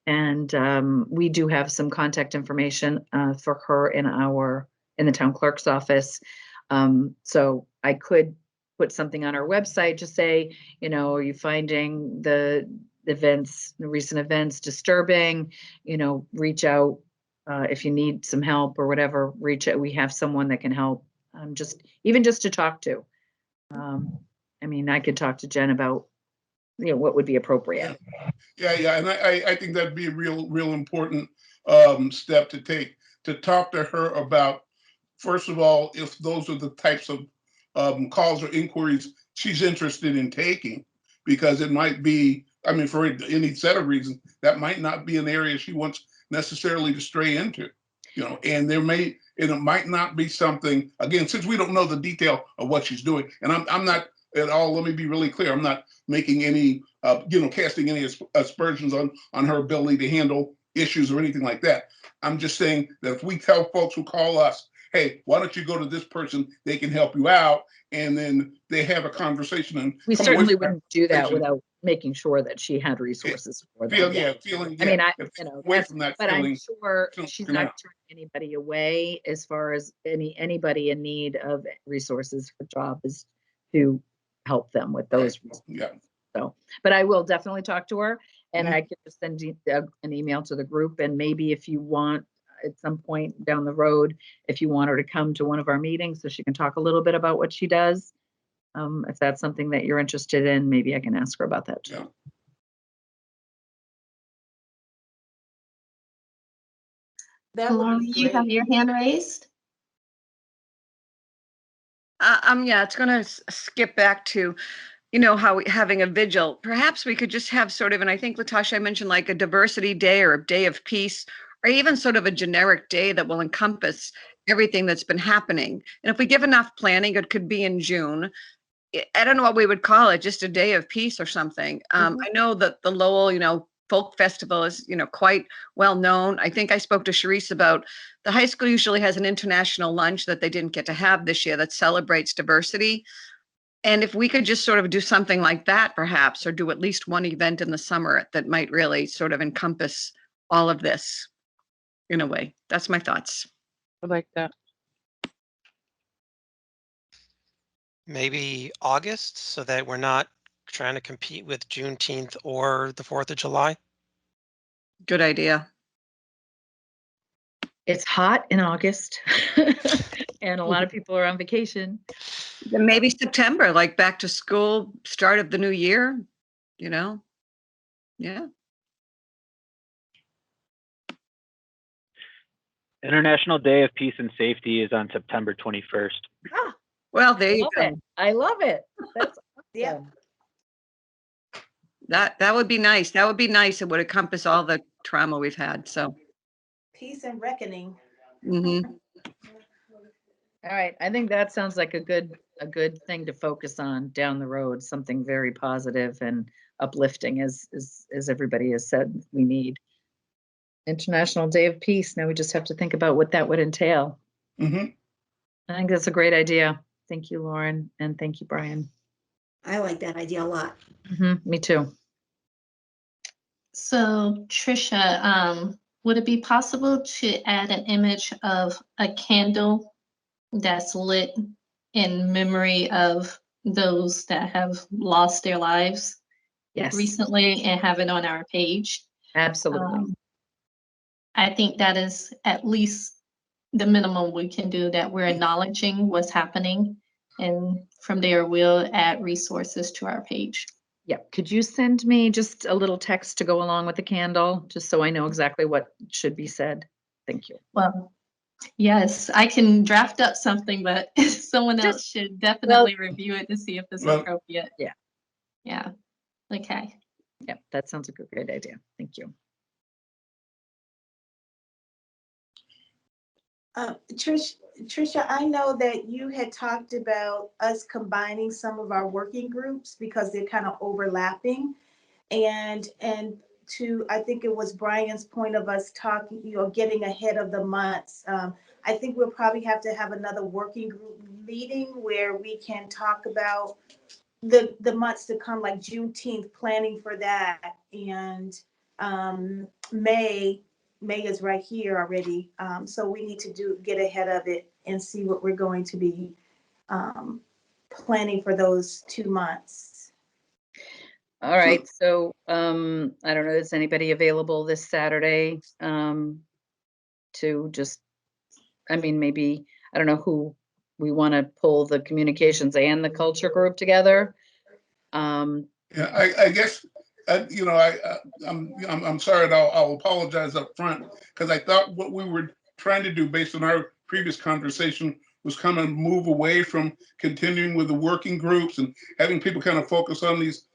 And we do have some contact information for her in the town clerk's office. So I could put something on our website to say, are you finding the recent events disturbing? Reach out. If you need some help or whatever, reach out. We have someone that can help, just to talk to. I could talk to Jen about, what would be appropriate. Yeah. And I think that'd be a real important step to take, to talk to her about, first of all, if those are the types of calls or inquiries she's interested in taking, because it might be, for any set of reasons, that might not be an area she wants necessarily to stray into, and it might not be something, again, since we don't know the detail of what she's doing, and I'm not at all. Let me be really clear. I'm not making any, casting any aspersions on her ability to handle issues or anything like that. I'm just saying that if we tell folks who call us, hey, why don't you go to this person? They can help you out. And then they have a conversation and We come away certainly from that wouldn't do that conversation without making sure that she had resources for them. feeling, I mean, if they away that's, from that but I'm feeling, sure feeling she's working not out. turning anybody away as far as anybody in need of resources. Her job is to help them with those. Yeah. So, but I will definitely talk to her, and Mhm. I can just send you an email to the group, and maybe if you want at some point down the road, if you want her to come to one of our meetings so she can talk a little bit about what she does. If that's something that you're interested in, maybe I can ask her about that too. Yeah. That would Lauren, be you have great. your hand raised? Yeah, it's going to skip back to, how having a vigil. Perhaps we could just have sort of, and I think Latasha, I mentioned like a diversity day or a day of peace, or even sort of a generic day that will encompass everything that's been happening. And if we give enough planning, it could be in June. I don't know what we would call it, just a day of peace or something. I know that the Lowell, folk festival is, quite well known. I think I spoke to Sharice about the high school usually has an international lunch that they didn't get to have this year that celebrates diversity. And if we could just sort of do something like that, perhaps, or do at least one event in the summer that might really sort of encompass all of this in a way. That's my thoughts. I like that. Maybe August, so that we're not trying to compete with Juneteenth or the 4th of July. Good idea. It's hot in August and a lot of people are on vacation. Then maybe September, like back to school, start of the new year, Yeah. International Day of Peace and Safety is on September 21st. Ah, Well, there you go. I love it. That's Yeah. awesome. That would be nice. That would be nice. It would encompass all the trauma we've had. So, Peace and reckoning. mhm. All right. I think that sounds like a good thing to focus on down the road, something very positive and uplifting as everybody has said we need. International Day of Peace. Now we just have to think about what that would entail. Mhm. I think that's a great idea. Thank you, Lauren, and thank you, Brian. I like that idea a lot. Me too. So Trisha, would it be possible to add an image of a candle that's lit in memory of those that have lost their lives Yes, recently and have it on our page? absolutely. I think that is at least the minimum we can do, that we're acknowledging what's happening. And from there, we'll add resources to our page. Yep. Could you send me just a little text to go along with the candle, just so I know exactly what should be said? Thank you. Well, yes, I can draft up something, but someone else should definitely review it to see if it's appropriate. Yeah. Yeah. Okay. Yep. That sounds like a great idea. Thank you. Trisha, I know that you had talked about us combining some of our working groups because they're kind of overlapping. And I think it was Brian's point of us talking, getting ahead of the months. I think we'll probably have to have another working group meeting where we can talk about the months to come, like Juneteenth, planning for that. And May is right here already. So we need to get ahead of it and see what we're going to be planning for those 2 months. All right. So I don't know, is anybody available this Saturday to just, maybe, I don't know who we want to pull the communications and the culture group together. Yeah, I guess I'm sorry. And I'll apologize up front because I thought what we were trying to do, based on our previous conversation, was kind of move away from continuing with the working groups and having people kind of focus on these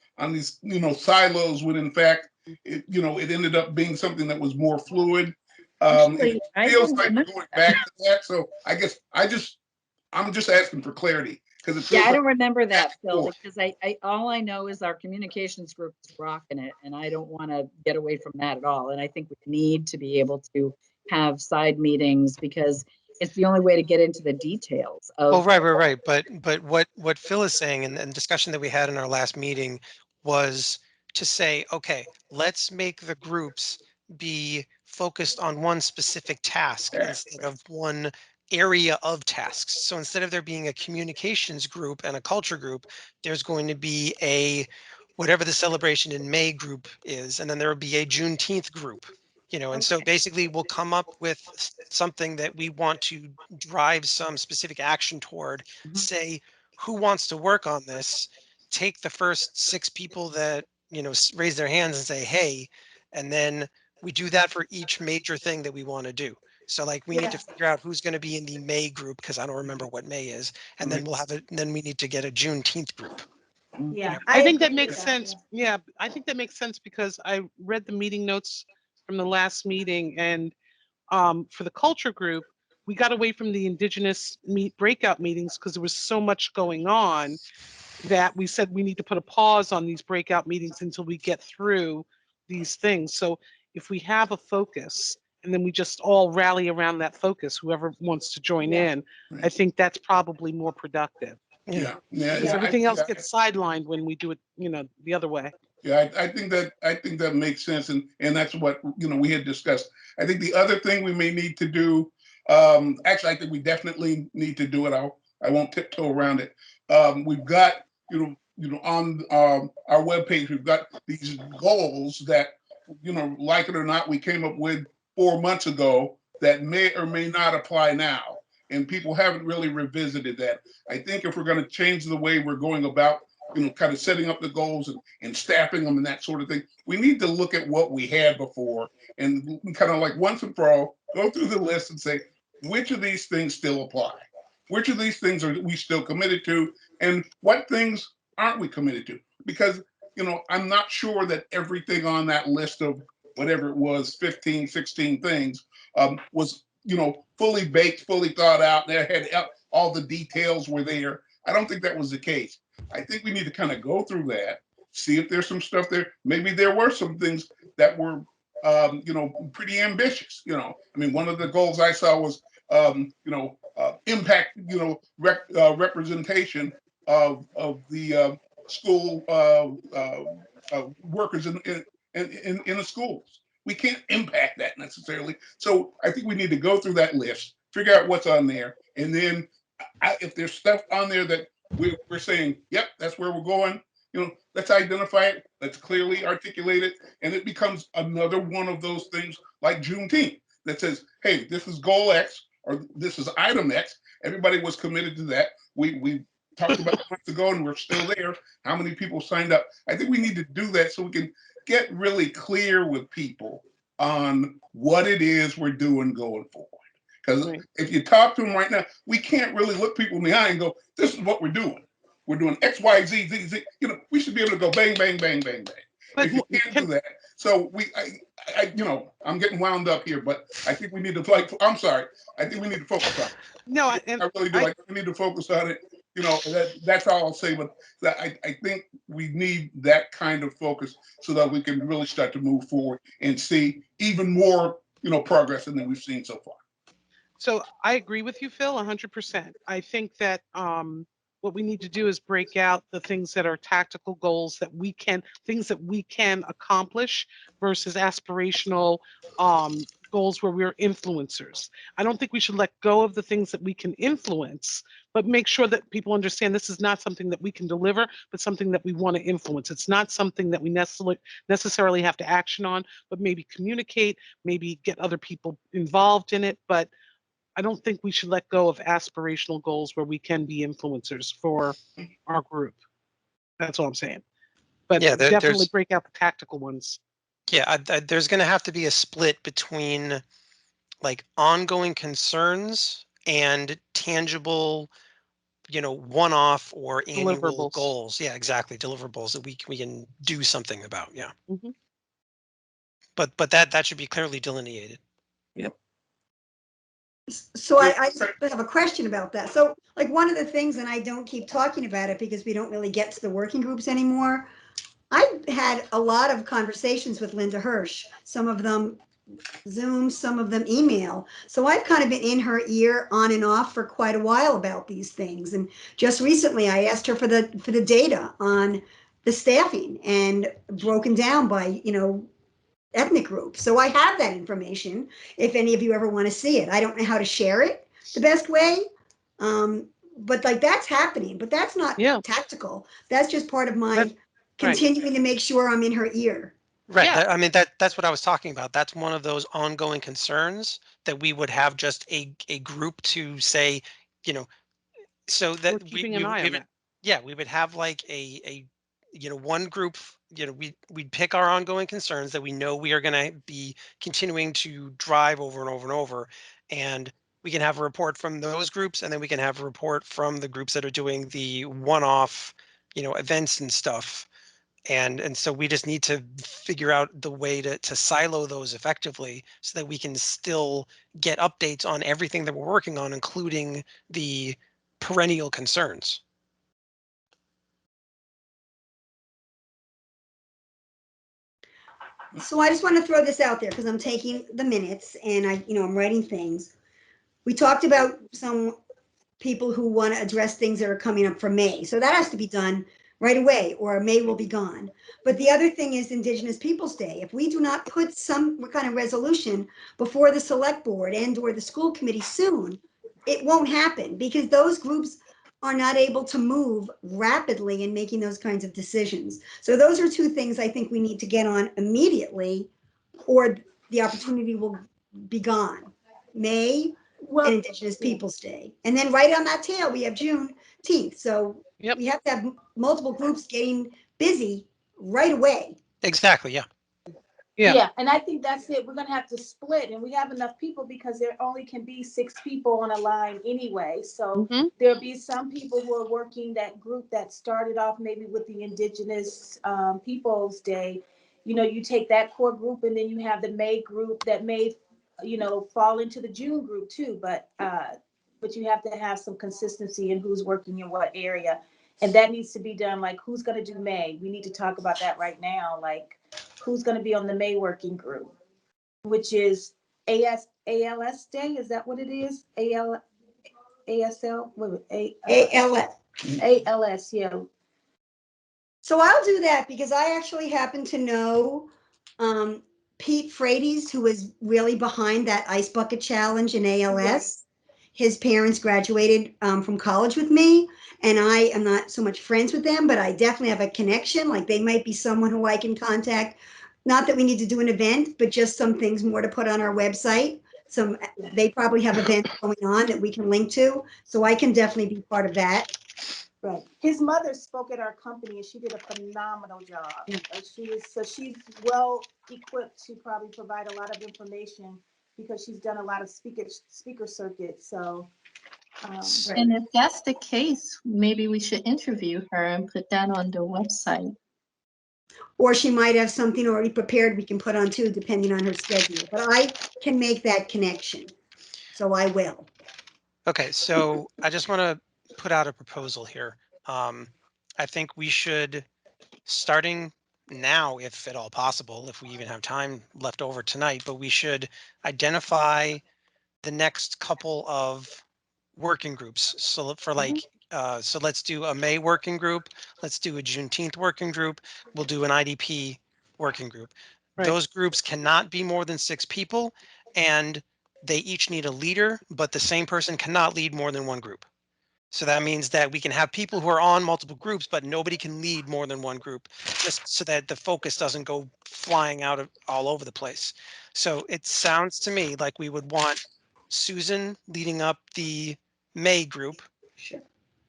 silos. When in fact, it ended up being something that was more fluid. Actually, It feels like we're going back to that. So I guess I'm just asking for clarity. Because it Yeah, feels I like don't remember that, Phil, forth. because I all I know is our communications group is rocking it, and I don't want to get away from that at all. And I think we need to be able to have side meetings because it's the only way to get into the details Well, of. right. But what Phil is saying and discussion that we had in our last meeting was to say, okay, let's make the groups be focused on one specific task instead of one area of tasks. So instead of there being a communications group and a culture group, there's going to be a whatever the celebration in May group is, and then there will be a Juneteenth group. And so basically we'll come up with something that we want to drive some specific action toward, Mhm. say who wants to work on this, take the first 6 people that raise their hands and say hey, and then we do that for each major thing that we want to do. So like we need to Yeah. figure out who's going to be in the May group because I don't remember what May is, and then then we need to get a Juneteenth group. Yeah, I I think that agree with makes that. sense. Yeah, I think that makes sense because I read the meeting notes from the last meeting, and for the culture group, we got away from the indigenous breakout meetings because there was so much going on that we said we need to put a pause on these breakout meetings until we get through these things. So if we have a focus and then we just all rally around that focus, whoever wants to join Yeah. in, I think that's probably more productive. Yeah, Because everything else gets sidelined when we do it, the other way. Yeah, I think that makes sense, and that's what we had discussed. I think the other thing we may need to do, actually, I think we definitely need to do it. I won't tiptoe around it. We've got on our webpage, we've got these goals that like it or not, we came up with 4 months ago that may or may not apply now, and people haven't really revisited that. I think if we're going to change the way we're going about kind of setting up the goals and staffing them and that sort of thing, we need to look at what we had before and kind of like once and for all, go through the list and say, which of these things still apply? Which of these things are we still committed to? And what things aren't we committed to? Because, I'm not sure that everything on that list of whatever it was, 15, 16 things, was, fully baked, fully thought out. There had all the details were there. I don't think that was the case. I think we need to kind of go through that, see if there's some stuff there. Maybe there were some things that were, pretty ambitious. I mean, one of the goals I saw was, impact, representation of the school workers in the schools. We can't impact that necessarily. So I think we need to go through that list, figure out what's on there, and then if there's stuff on there that we're saying, yep, that's where we're going, let's identify it, let's clearly articulate it, and it becomes another one of those things like Juneteenth that says, hey, this is goal X or this is item X. Everybody was committed to that. We talked about it months ago and we're still there. How many people signed up? I think we need to do that so we can get really clear with people on what it is we're doing going forward. Because if you talk to them right now, we can't really look people in the eye and go, this is what we're doing. We're doing X, Y, Z, Z, Z. We should be able to go bang, bang, bang, bang, bang. But If you can't do that, so I'm getting wound up here, but I think we need to I'm sorry. I think we need to focus on it. No, I really do. I think we need to focus on it. That's all I'll say. But I think we need that kind of focus so that we can really start to move forward and see even more, progress than we've seen so far. So I agree with you, Phil, 100%. I think that what we need to do is break out the things that are tactical goals things that we can accomplish versus aspirational goals where we're influencers. I don't think we should let go of the things that we can influence, but make sure that people understand this is not something that we can deliver, but something that we want to influence. It's not something that we necessarily have to action on, but maybe communicate, maybe get other people involved in it. But I don't think we should let go of aspirational goals where we can be influencers for our group. That's all I'm saying. But Yeah, definitely break out the tactical ones. Yeah, there's going to have to be a split between like ongoing concerns and tangible, one-off or annual Deliverables. goals. Yeah, exactly. Deliverables that we can do something about. Yeah. Mm-hmm. But that should be clearly delineated. Yep. So I just have a question about that. So like one of the things, and I don't keep talking about it because we don't really get to the working groups anymore. I've had a lot of conversations with Linda Hirsch, some of them Zoom, some of them email. So I've kind of been in her ear on and off for quite a while about these things. And just recently I asked her for the data on the staffing and broken down by, ethnic group. So I have that information if any of you ever want to see it. I don't know how to share it the best way. But like that's happening, but that's not Yeah. tactical. That's just part of my Right. continuing to make sure I'm in her ear. Right. Yeah. I mean, that's what I was talking about. That's one of those ongoing concerns that we would have just a group to say, you know, so We're that keeping an eye we on would, that. yeah, we would have like one group, we'd pick our ongoing concerns that we know we are going to be continuing to drive over and over and over. And we can have a report from those groups, and then we can have a report from the groups that are doing the one-off, events and stuff. And so we just need to figure out the way to silo those effectively so that we can still get updates on everything that we're working on, including the perennial concerns. So I just want to throw this out there because I'm taking the minutes and I'm writing things. We talked about some people who want to address things that are coming up for May. So that has to be done right away or May will be gone. But the other thing is Indigenous Peoples Day. If we do not put some kind of resolution before the select board and or the school committee soon, it won't happen because those groups are not able to move rapidly in making those kinds of decisions. So those are two things I think we need to get on immediately or the opportunity will be gone. May Well, and Indigenous Peoples Day. And then right on that tail, we have Juneteenth. So Yep. we have to have multiple groups getting busy right away. Exactly. Yeah. yeah, and I think that's it. We're gonna have to split, and we have enough people because there only can be 6 people on a line anyway. So Mhm. there'll be some people who are working that group that started off maybe with the Indigenous Peoples Day. You take that core group, and then you have the May group that may, fall into the June group too. But you have to have some consistency in who's working in what area, and that needs to be done. Like who's gonna do May? We need to talk about that right now. Like who's going to be on the May working group, which is ALS Day. Is that what it is? ASL? ALS. ALS, yeah. So I'll do that because I actually happen to know Pete Frates, who was really behind that ice bucket challenge in ALS. Yes. His parents graduated from college with me, and I am not so much friends with them, but I definitely have a connection. Like they might be someone who I can contact. Not that we need to do an event, but just some things more to put on our website. They probably have events going on that we can link to, so I can definitely be part of that. Right. His mother spoke at our company, and she did a phenomenal job. She's well equipped to probably provide a lot of information because she's done a lot of speaker circuits. So. And if that's the case, maybe we should interview her and put that on the website. Or she might have something already prepared we can put on too, depending on her schedule. But I can make that connection, so I will. Okay. So I just want to put out a proposal here. I think we should, starting now, if at all possible, if we even have time left over tonight, but we should identify the next couple of working groups. So for like, so let's do a May working group. Let's do a Juneteenth working group. We'll do an IDP working group. Right. Those groups cannot be more than 6 people, and they each need a leader, but the same person cannot lead more than one group. So that means that we can have people who are on multiple groups, but nobody can lead more than one group, just so that the focus doesn't go flying out all over the place. So it sounds to me like we would want Susan leading up the May group, Sure.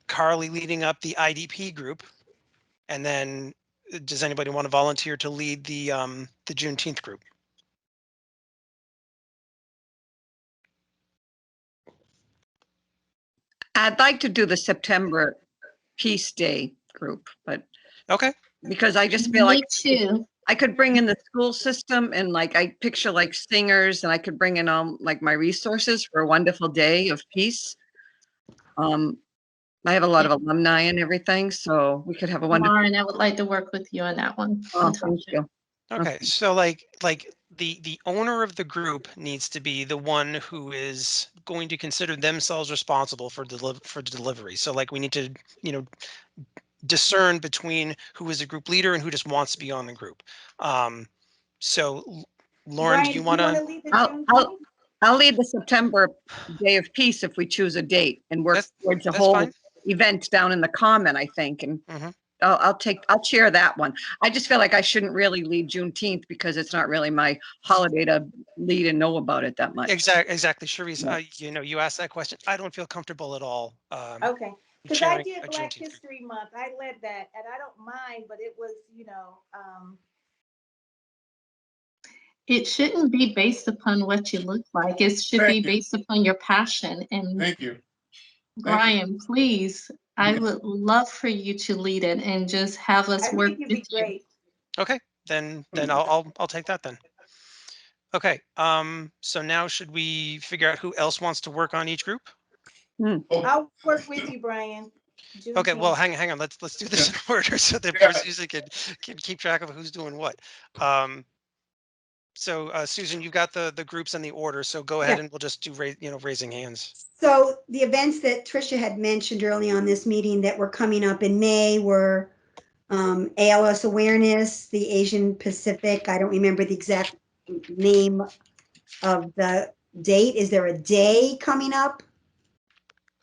Carly leading up the IDP group, and then does anybody want to volunteer to lead the Juneteenth group? I'd like to do the September Peace Day group, but Okay. because I just feel Me like too. I could bring in the school system and like I picture like singers, and I could bring in like my resources for a wonderful day of peace. I have a lot of alumni and everything, so we could have a wonderful. Lauren, I would like to work with you on that one. Oh, thank you. Okay, so like the owner of the group needs to be the one who is going to consider themselves responsible for delivery. So like we need to, discern between who is a group leader and who just wants to be on the group. So Lauren, Brian, do you want to? lead the I'll lead the September Day of Peace if we choose a date and work towards a whole fine. event down in the common, I think. And I'll chair that one. I just feel like I shouldn't really lead Juneteenth because it's not really my holiday to lead and know about it that much. Exactly. Cherise, you asked that question. I don't feel comfortable at all. Okay. Because I chairing did a Black Juneteenth History Month. I led that, and I don't mind, but it was, It shouldn't be based upon what you look like. It should be based upon your passion. And Thank you. Brian, please, I would love for you to lead it and just have us I work think it'd with be you. great. Okay, then I'll take that then. Okay, so now should we figure out who else wants to work on each group? I'll work with you, Brian. Okay, well, Juneteenth. hang on. Let's do this in order so that Susan can keep track of who's doing what. So Susan, you've got the groups and the order, so go ahead and we'll just do raising hands. So the events that Tricia had mentioned early on this meeting that were coming up in May were ALS awareness, the Asian Pacific. I don't remember the exact name of the date. Is there a day coming up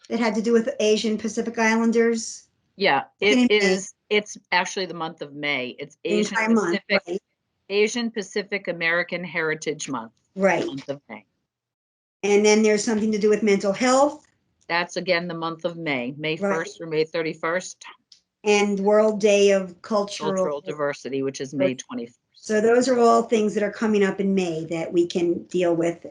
that had to do with Asian Pacific Islanders? Yeah, it is. It's actually the month of May. It's Asian Pacific, right? Asian Pacific American Heritage Month. Right. Month of May. And then there's something to do with mental health. That's again the month of May, May 1st through May 31st. And World Day of Cultural Diversity, which is May 21st. So those are all things that are coming up in May that we can deal with.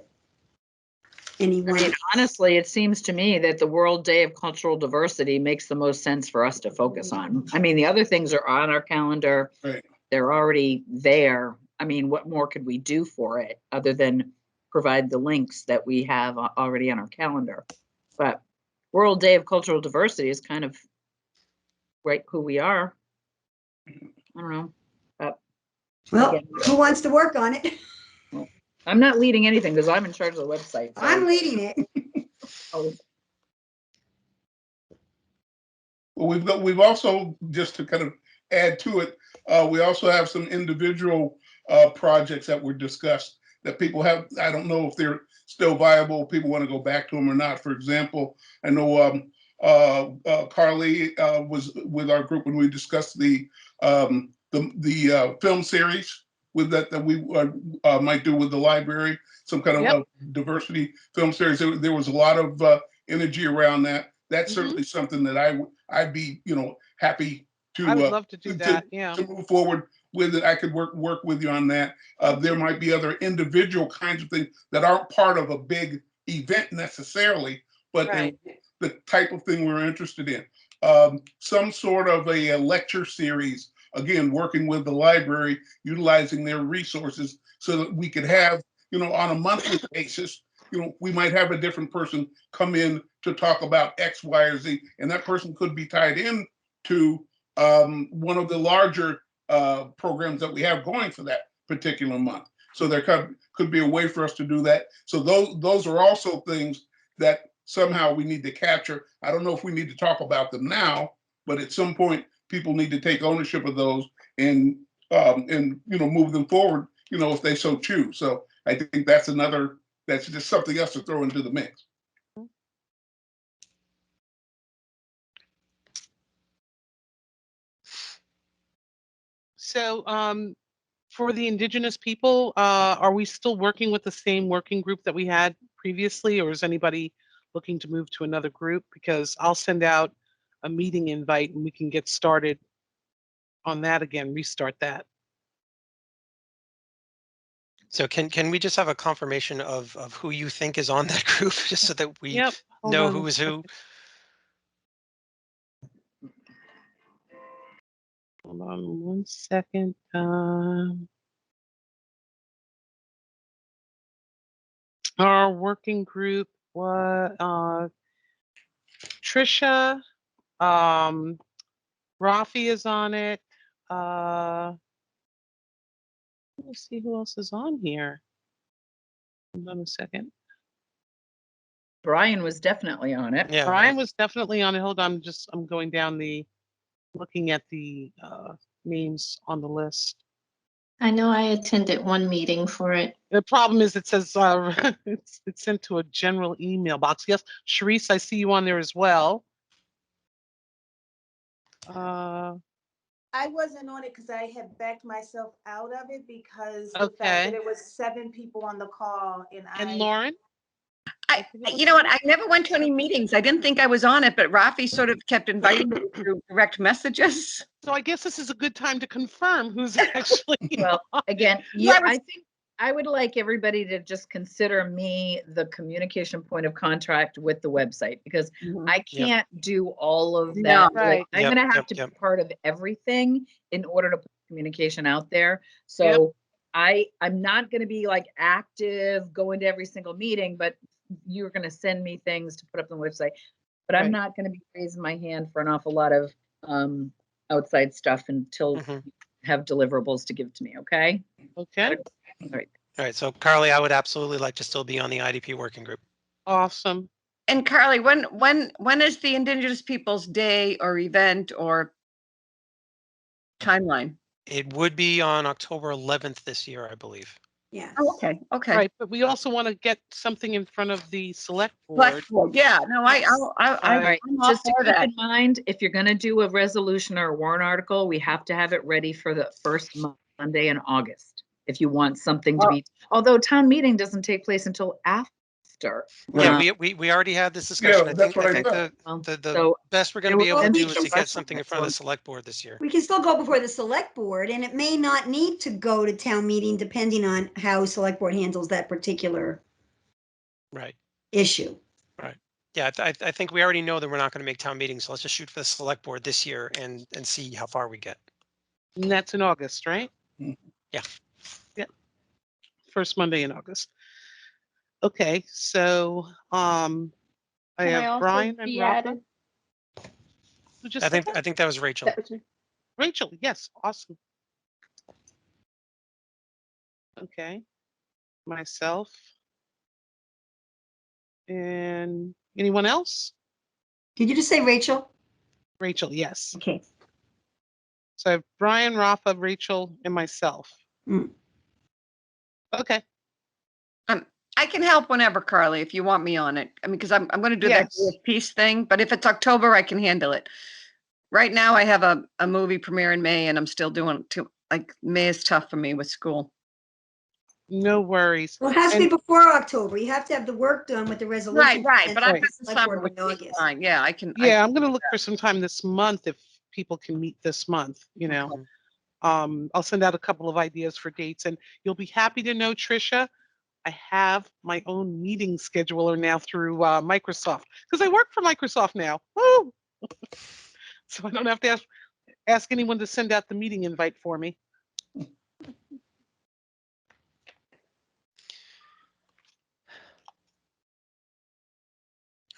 Anyone? I mean, honestly, it seems to me that the World Day of Cultural Diversity makes the most sense for us to focus on. I mean, the other things are on our calendar. Right. They're already there. I mean, what more could we do for it other than provide the links that we have already on our calendar? But World Day of Cultural Diversity is kind of right who we are. I don't know. But well, who wants to work on it? I'm not leading anything because I'm in charge of the website. So. I'm leading it. Well, we've also, just to kind of add to it, we also have some individual projects that were discussed that people have. I don't know if they're still viable. People want to go back to them or not. For example, I know Carly was with our group when we discussed the film series that we might do with the library, some kind of diversity film series. There was a lot of energy around that. That's certainly something that I'd be happy to. I would love to do that. To move forward with it. I could work with you on that. There might be other individual kinds of things that aren't part of a big event necessarily, but they're the type of thing we're interested in. Some sort of a lecture series, again, working with the library, utilizing their resources so that we could have, on a monthly basis, we might have a different person come in to talk about X, Y, or Z, and that person could be tied in to one of the larger programs that we have going for that particular month. So there could be a way for us to do that. So those are also things that somehow we need to capture. I don't know if we need to talk about them now, but at some point people need to take ownership of those and move them forward, if they so choose. So I think that's just something else to throw into the mix. So for the Indigenous people, are we still working with the same working group that we had previously, or is anybody looking to move to another group? Because I'll send out a meeting invite and we can get started on that again, restart that. So can we just have a confirmation of who you think is on that group, just so that we know who is who? Hold on 1 second. Our working group was Trisha, Rafi is on it. Let's see who else is on here. Hold on a second. Brian was definitely on it. Yeah. Brian was definitely on it. Hold on, I'm going down looking at the names on the list. I know I attended one meeting for it. The problem is it says it's sent to a general email box. Yes, Sharice, I see you on there as well. I wasn't on it because I had backed myself out of it because the fact Okay. that it was 7 people on the call And Lauren? You know what? I never went to any meetings. I didn't think I was on it, but Rafi sort of kept inviting me through direct messages. So I guess this is a good time to confirm who's actually Well, on it. again, Yeah, yeah, I think I would like everybody to just consider me the communication point of contact with the website, because I can't do all of No. that. Right. Like, I'm Yep, gonna have yep, to yep. be part of everything in order to put communication out there. So I'm not gonna be like active, going to every single meeting, but you're gonna send me things to put up on the website. But I'm Right. not gonna be raising my hand for an awful lot of outside stuff until Mhm. you have deliverables to give to me, okay? Okay. All right. All right. So Carly, I would absolutely like to still be on the IDP working group. Awesome. And Carly, when is the Indigenous Peoples Day or event or timeline? It would be on October 11th this year, I believe. Yes. Oh, okay, okay. Right, but we also want to get something in front of the select board. Select board, yeah, no, Yes. All right, I'm all just to for keep that. in mind, if you're gonna do a resolution or a warrant article, we have to have it ready for the first Monday in August. If you want something to be, although town meeting doesn't take place until after. Yeah, Um, we already had this discussion. Yeah, I that's think what I I think thought. the so best we're going there to be will able to be do is some to get something in front of the select board this year. We can still go before the select board, and it may not need to go to town meeting depending on how select board handles that particular Right. issue. Right. Yeah, I think we already know that we're not going to make town meetings, so let's just shoot for the select board this year and see how far we get. And that's in August, right? Yeah. Yeah. First Monday in August. Okay, so I Can I have also Brian and be Rafa. added? Who just I said think that? that was Rachel. That was me. Rachel, yes, awesome. Okay. Myself. And anyone else? Did you just say Rachel? Rachel, yes. Okay. So I have Brian, Rafa, Rachel, and myself. Mm. Okay. I can help whenever, Carly, if you want me on it. I mean, because I'm going to do Yes. that peace thing, but if it's October, I can handle it. Right now, I have a movie premiere in May, and I'm still doing May is tough for me with school. No worries. Well, it has to be And- before October. You have to have the work done with the resolution. Right. But I've Right. got the Select summer, board which by is August. fine. Yeah, I can. Yeah, I'm going to look for some time this month if people can meet this month, you know. Okay. I'll send out a couple of ideas for dates, and you'll be happy to know, Trisha, I have my own meeting scheduler now through Microsoft, because I work for Microsoft now. Woo! So I don't have to ask anyone to send out the meeting invite for me.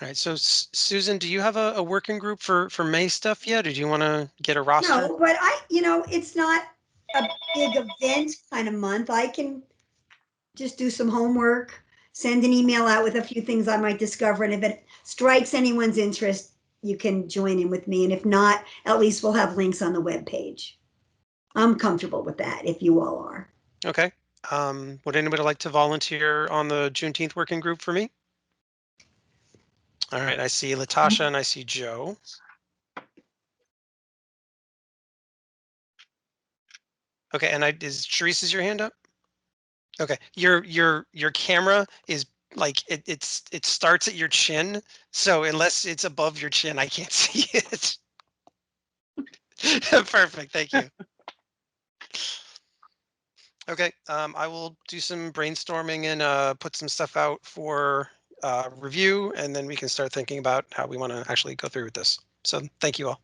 All right. So Susan, do you have a working group for May stuff yet? Or do you want to get a roster? No, but it's not a big event kind of month. I can just do some homework, send an email out with a few things I might discover. And if it strikes anyone's interest, you can join in with me. And if not, at least we'll have links on the webpage. I'm comfortable with that if you all are. Okay. Would anybody like to volunteer on the Juneteenth working group for me? All right. I see Latasha and I see Joe. Okay. And is Sharice, your hand up? Okay. Your camera is like it starts at your chin. So unless it's above your chin, I can't see it. Perfect. Thank you. Okay. I will do some brainstorming and put some stuff out for review, and then we can start thinking about how we want to actually go through with this. So thank you all.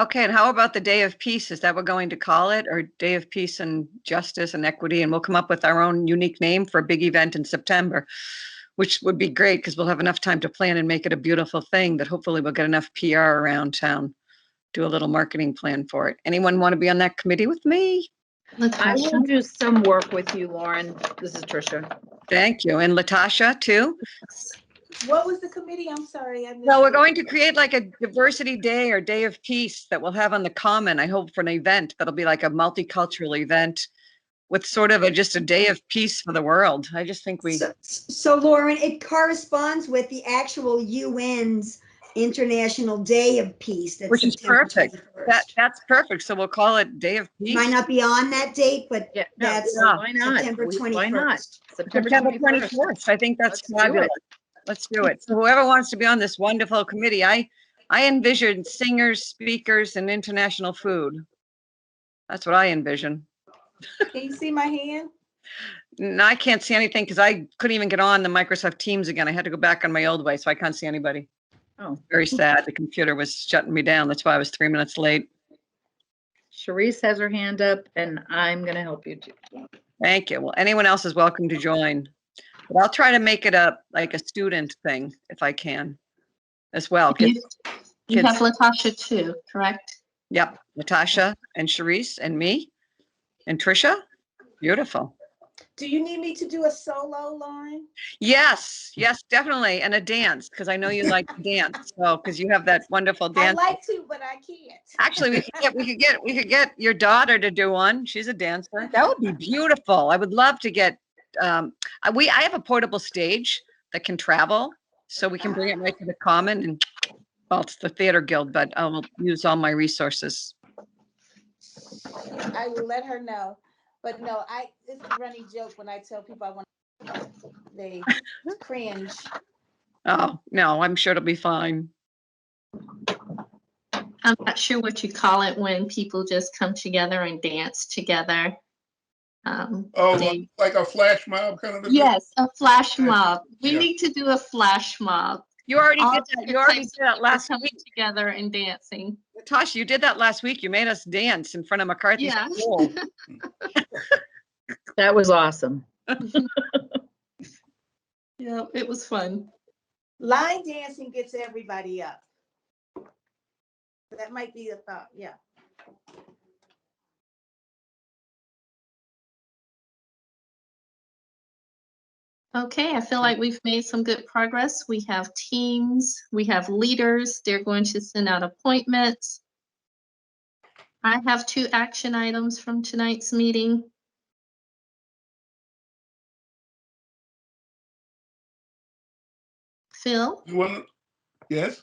Okay, and how about the Day of Peace? Is that what we're going to call it, or Day of Peace and Justice and Equity? And we'll come up with our own unique name for a big event in September, which would be great because we'll have enough time to plan and make it a beautiful thing that hopefully we'll get enough PR around town. Do a little marketing plan for it. Anyone want to be on that committee with me? I will do some work with you, Lauren. This is Tricia. Thank you. And Latasha too. What was the committee? I'm sorry. I missed Well, we're it. going to create like a diversity day or day of peace that we'll have on the common, I hope, for an event that'll be like a multicultural event with sort of just a day of peace for the world. I just think we. So Lauren, it corresponds with the actual UN's International Day of Peace. That's Which is September perfect. 21st. That's perfect. So we'll call it Day of Peace. Might not be on that date, but Yeah, that's why not? September 21st. Why not? September 21st. I think that's fabulous. Let's do it. So whoever wants to be on this wonderful committee, I envision singers, speakers, and international food. That's what I envision. Can you see my hand? No, I can't see anything because I couldn't even get on the Microsoft Teams again. I had to go back on my old way, so I can't see anybody. Oh, Very sad. The computer was shutting me down. That's why I was 3 minutes late. Charisse has her hand up, and I'm going to help you too. Thank you. Well, anyone else is welcome to join. But I'll try to make it like a student thing if I can as well. You have Latasha too, correct? Yep. Natasha and Charisse and me and Tricia. Beautiful. Do you need me to do a solo, Lauren? Yes, definitely. And a dance, because I know you like to dance. So, because you have that wonderful dance. I like to, but I can't. Actually, we could get your daughter to do one. She's a dancer. That would be beautiful. I would love to get. I have a portable stage that can travel, so we can bring it right to the common. And well, it's the Theater Guild, but I will use all my resources. I will let her know. But no, it's a running joke when I tell people I want. They cringe. Oh no, I'm sure it'll be fine. I'm not sure what you call it when people just come together and dance together. Like a flash mob kind of a thing? Yes, a flash mob. We need to do a flash mob. You already did that. You already did that last coming week. Together and dancing. Tasha, you did that last week. You made us dance in front of McCarthy's school. That was awesome. Yeah, it was fun. Line dancing gets everybody up. That might be a thought, yeah. Okay, I feel like we've made some good progress. We have teams, we have leaders. They're going to send out appointments. I have 2 action items from tonight's meeting. Phil? Yes?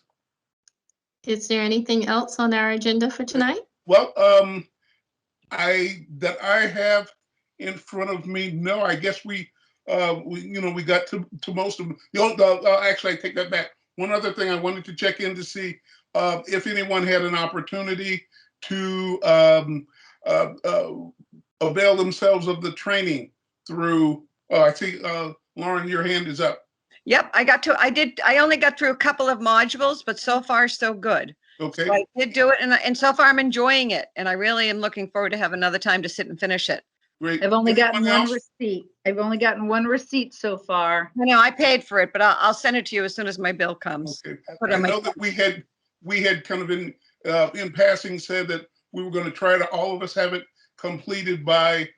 Is there anything else on our agenda for tonight? Well, that I have in front of me, no, I guess we got to most of them. Actually, I take that back. One other thing I wanted to check in to see if anyone had an opportunity to avail themselves of the training through, I see, Lauren, your hand is up. Yep, I only got through a couple of modules, but so far so good. Okay. So I did do it, and so far I'm enjoying it, and I really am looking forward to have another time to sit and finish it. Great. I've only gotten one receipt. I've only gotten one receipt so far. I know I paid for it, but I'll send it to you as soon as my bill comes. Okay. I know that we had kind of in passing said that we were going to try to all of us have it completed by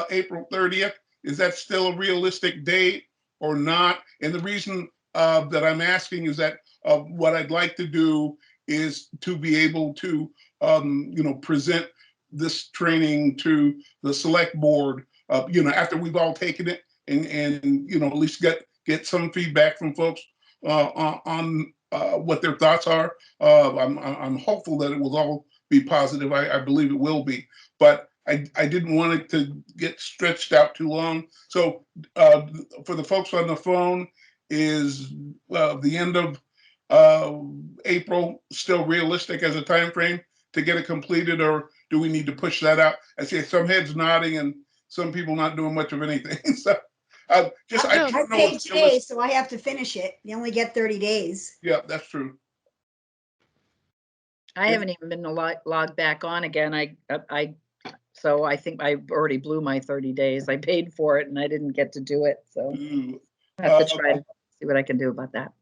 April 30th. Is that still a realistic date or not? And the reason that I'm asking is that what I'd like to do is to be able to present this training to the select board, after we've all taken it and at least get some feedback from folks on what their thoughts are. I'm hopeful that it will all be positive. I believe it will be, but I didn't want it to get stretched out too long. So for the folks on the phone, is the end of April still realistic as a time frame to get it completed, or do we need to push that out? I see some heads nodding and some people not doing much of anything. So I paid today, so I have to finish it. You only get 30 days. Yeah, that's true. I haven't even been logged back on again. So I think I already blew my 30 days. I paid for it and I didn't get to do it. So I have to try to see what I can do about that.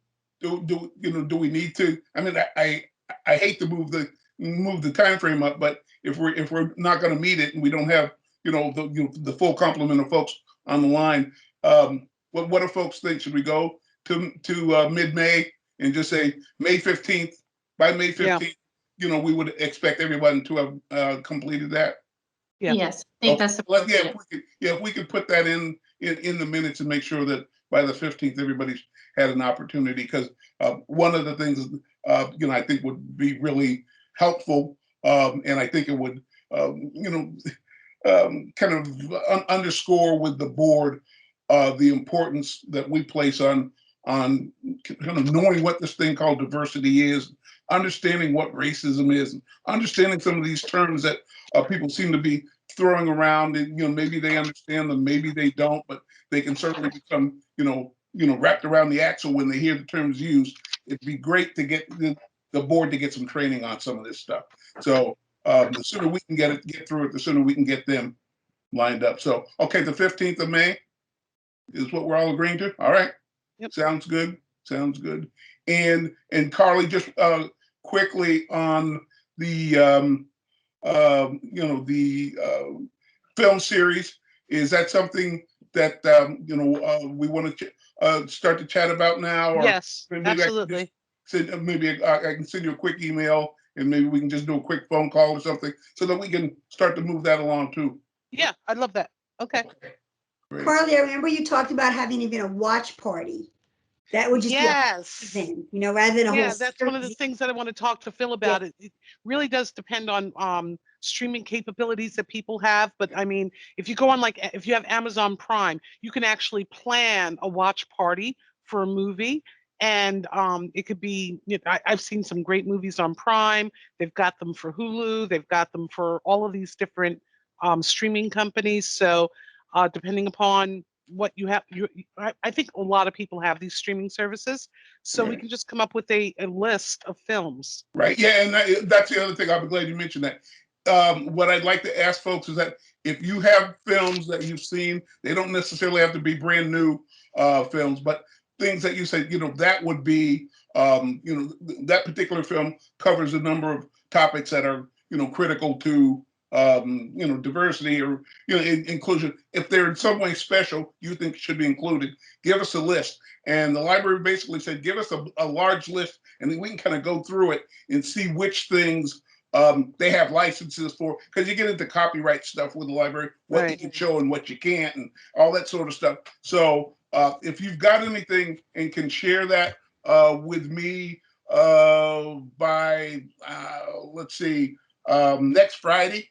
Do we need to? I mean, I hate to move the time frame up, but if we're not going to meet it and we don't have the full complement of folks on the line, what do folks think? Should we go to mid-May and just say May 15th? By May 15th, we would expect everyone to have completed that. Yeah. Yes, I think that's appropriate. If we could put that in the minutes and make sure that by the 15th everybody's had an opportunity, because one of the things I think would be really helpful, and I think it would kind of underscore with the board the importance that we place on kind of knowing what this thing called diversity is, understanding what racism is, understanding some of these terms that people seem to be throwing around, and maybe they understand them, maybe they don't, but they can certainly become wrapped around the axle when they hear the terms used. It'd be great to get the board to get some training on some of this stuff. So the sooner we can get through it, the sooner we can get them lined up. So okay, the 15th of May is what we're all agreeing to. All right. Yep. Sounds good. Sounds good. And Carly, just quickly on the film series, is that something that we want to start to chat about now? Or Yes, maybe absolutely. maybe I can send you a quick email, and maybe we can just do a quick phone call or something, so that we can start to move that along too. Yeah, I'd love that. Okay. Great. Carly, I remember you talked about having even a watch party. That would just be a thing, rather than a whole that's one of the things that I want to talk to Phil about. Yeah. It really does depend on streaming capabilities that people have. But I mean, if you go on, like, if you have Amazon Prime, you can actually plan a watch party for a movie. And it could be, I've seen some great movies on Prime. They've got them for Hulu. They've got them for all of these different streaming companies. So depending upon what you have, I think a lot of people have these streaming services, so we can just come up with a list of films. Right. Yeah, and that's the other thing. I'm glad you mentioned that. What I'd like to ask folks is that if you have films that you've seen, they don't necessarily have to be brand new films, but things that you say, that would be, that particular film covers a number of topics that are, critical to, diversity or, inclusion. If they're in some way special, you think should be included, give us a list. And the library basically said, give us a large list, and then we can kind of go through it and see which things they have licenses for, because you get into copyright stuff with the library, what you can show and what you can't, and all that sort of stuff. So if you've got anything and can share that with me by, let's see, next Friday,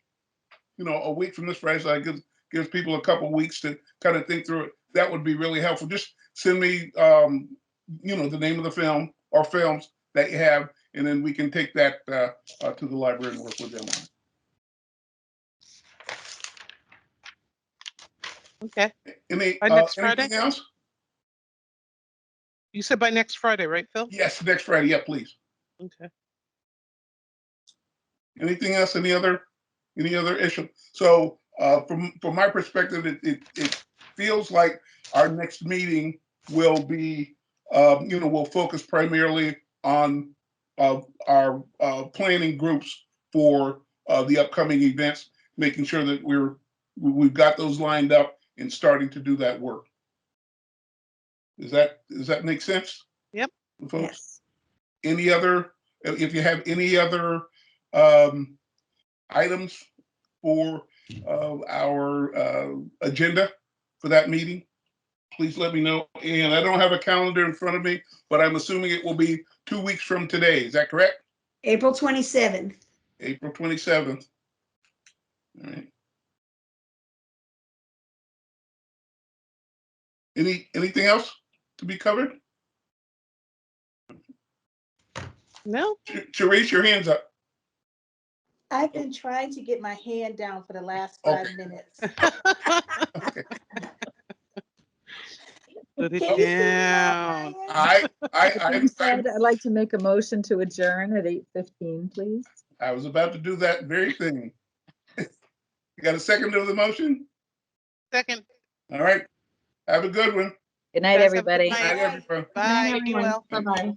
a week from this Friday, so I gives people a couple weeks to kind of think through it. That would be really helpful. Just send me, the name of the film or films that you have, and then we can take that to the library and work with them on it. Okay. By next Friday? Anything else? You said by next Friday, right, Phil? Yes, next Friday. Yeah, please. Okay. Anything else? Any other issue? So from my perspective, it feels like our next meeting will be, we'll focus primarily on our planning groups for the upcoming events, making sure that we've got those lined up and starting to do that work. Does that make sense? Yep. Folks? Yes. Any other, if you have any other items for our agenda for that meeting, please let me know. And I don't have a calendar in front of me, but I'm assuming it will be 2 weeks from today. Is that correct? April 27th. April 27th. All right. Anything else to be covered? No. Therese, your hand's up. I've been trying to get my hand down for the last 5 minutes. Okay. Put it Can you say down. that, That being said, I'd like to make a motion to adjourn at 8:15, please. I was about to do that very thing. You got a second to the motion? Second. All right. Have a good one. Good night, Guys, have a good everybody. night. Night, everyone. Bye. Be everyone? well. Bye-bye.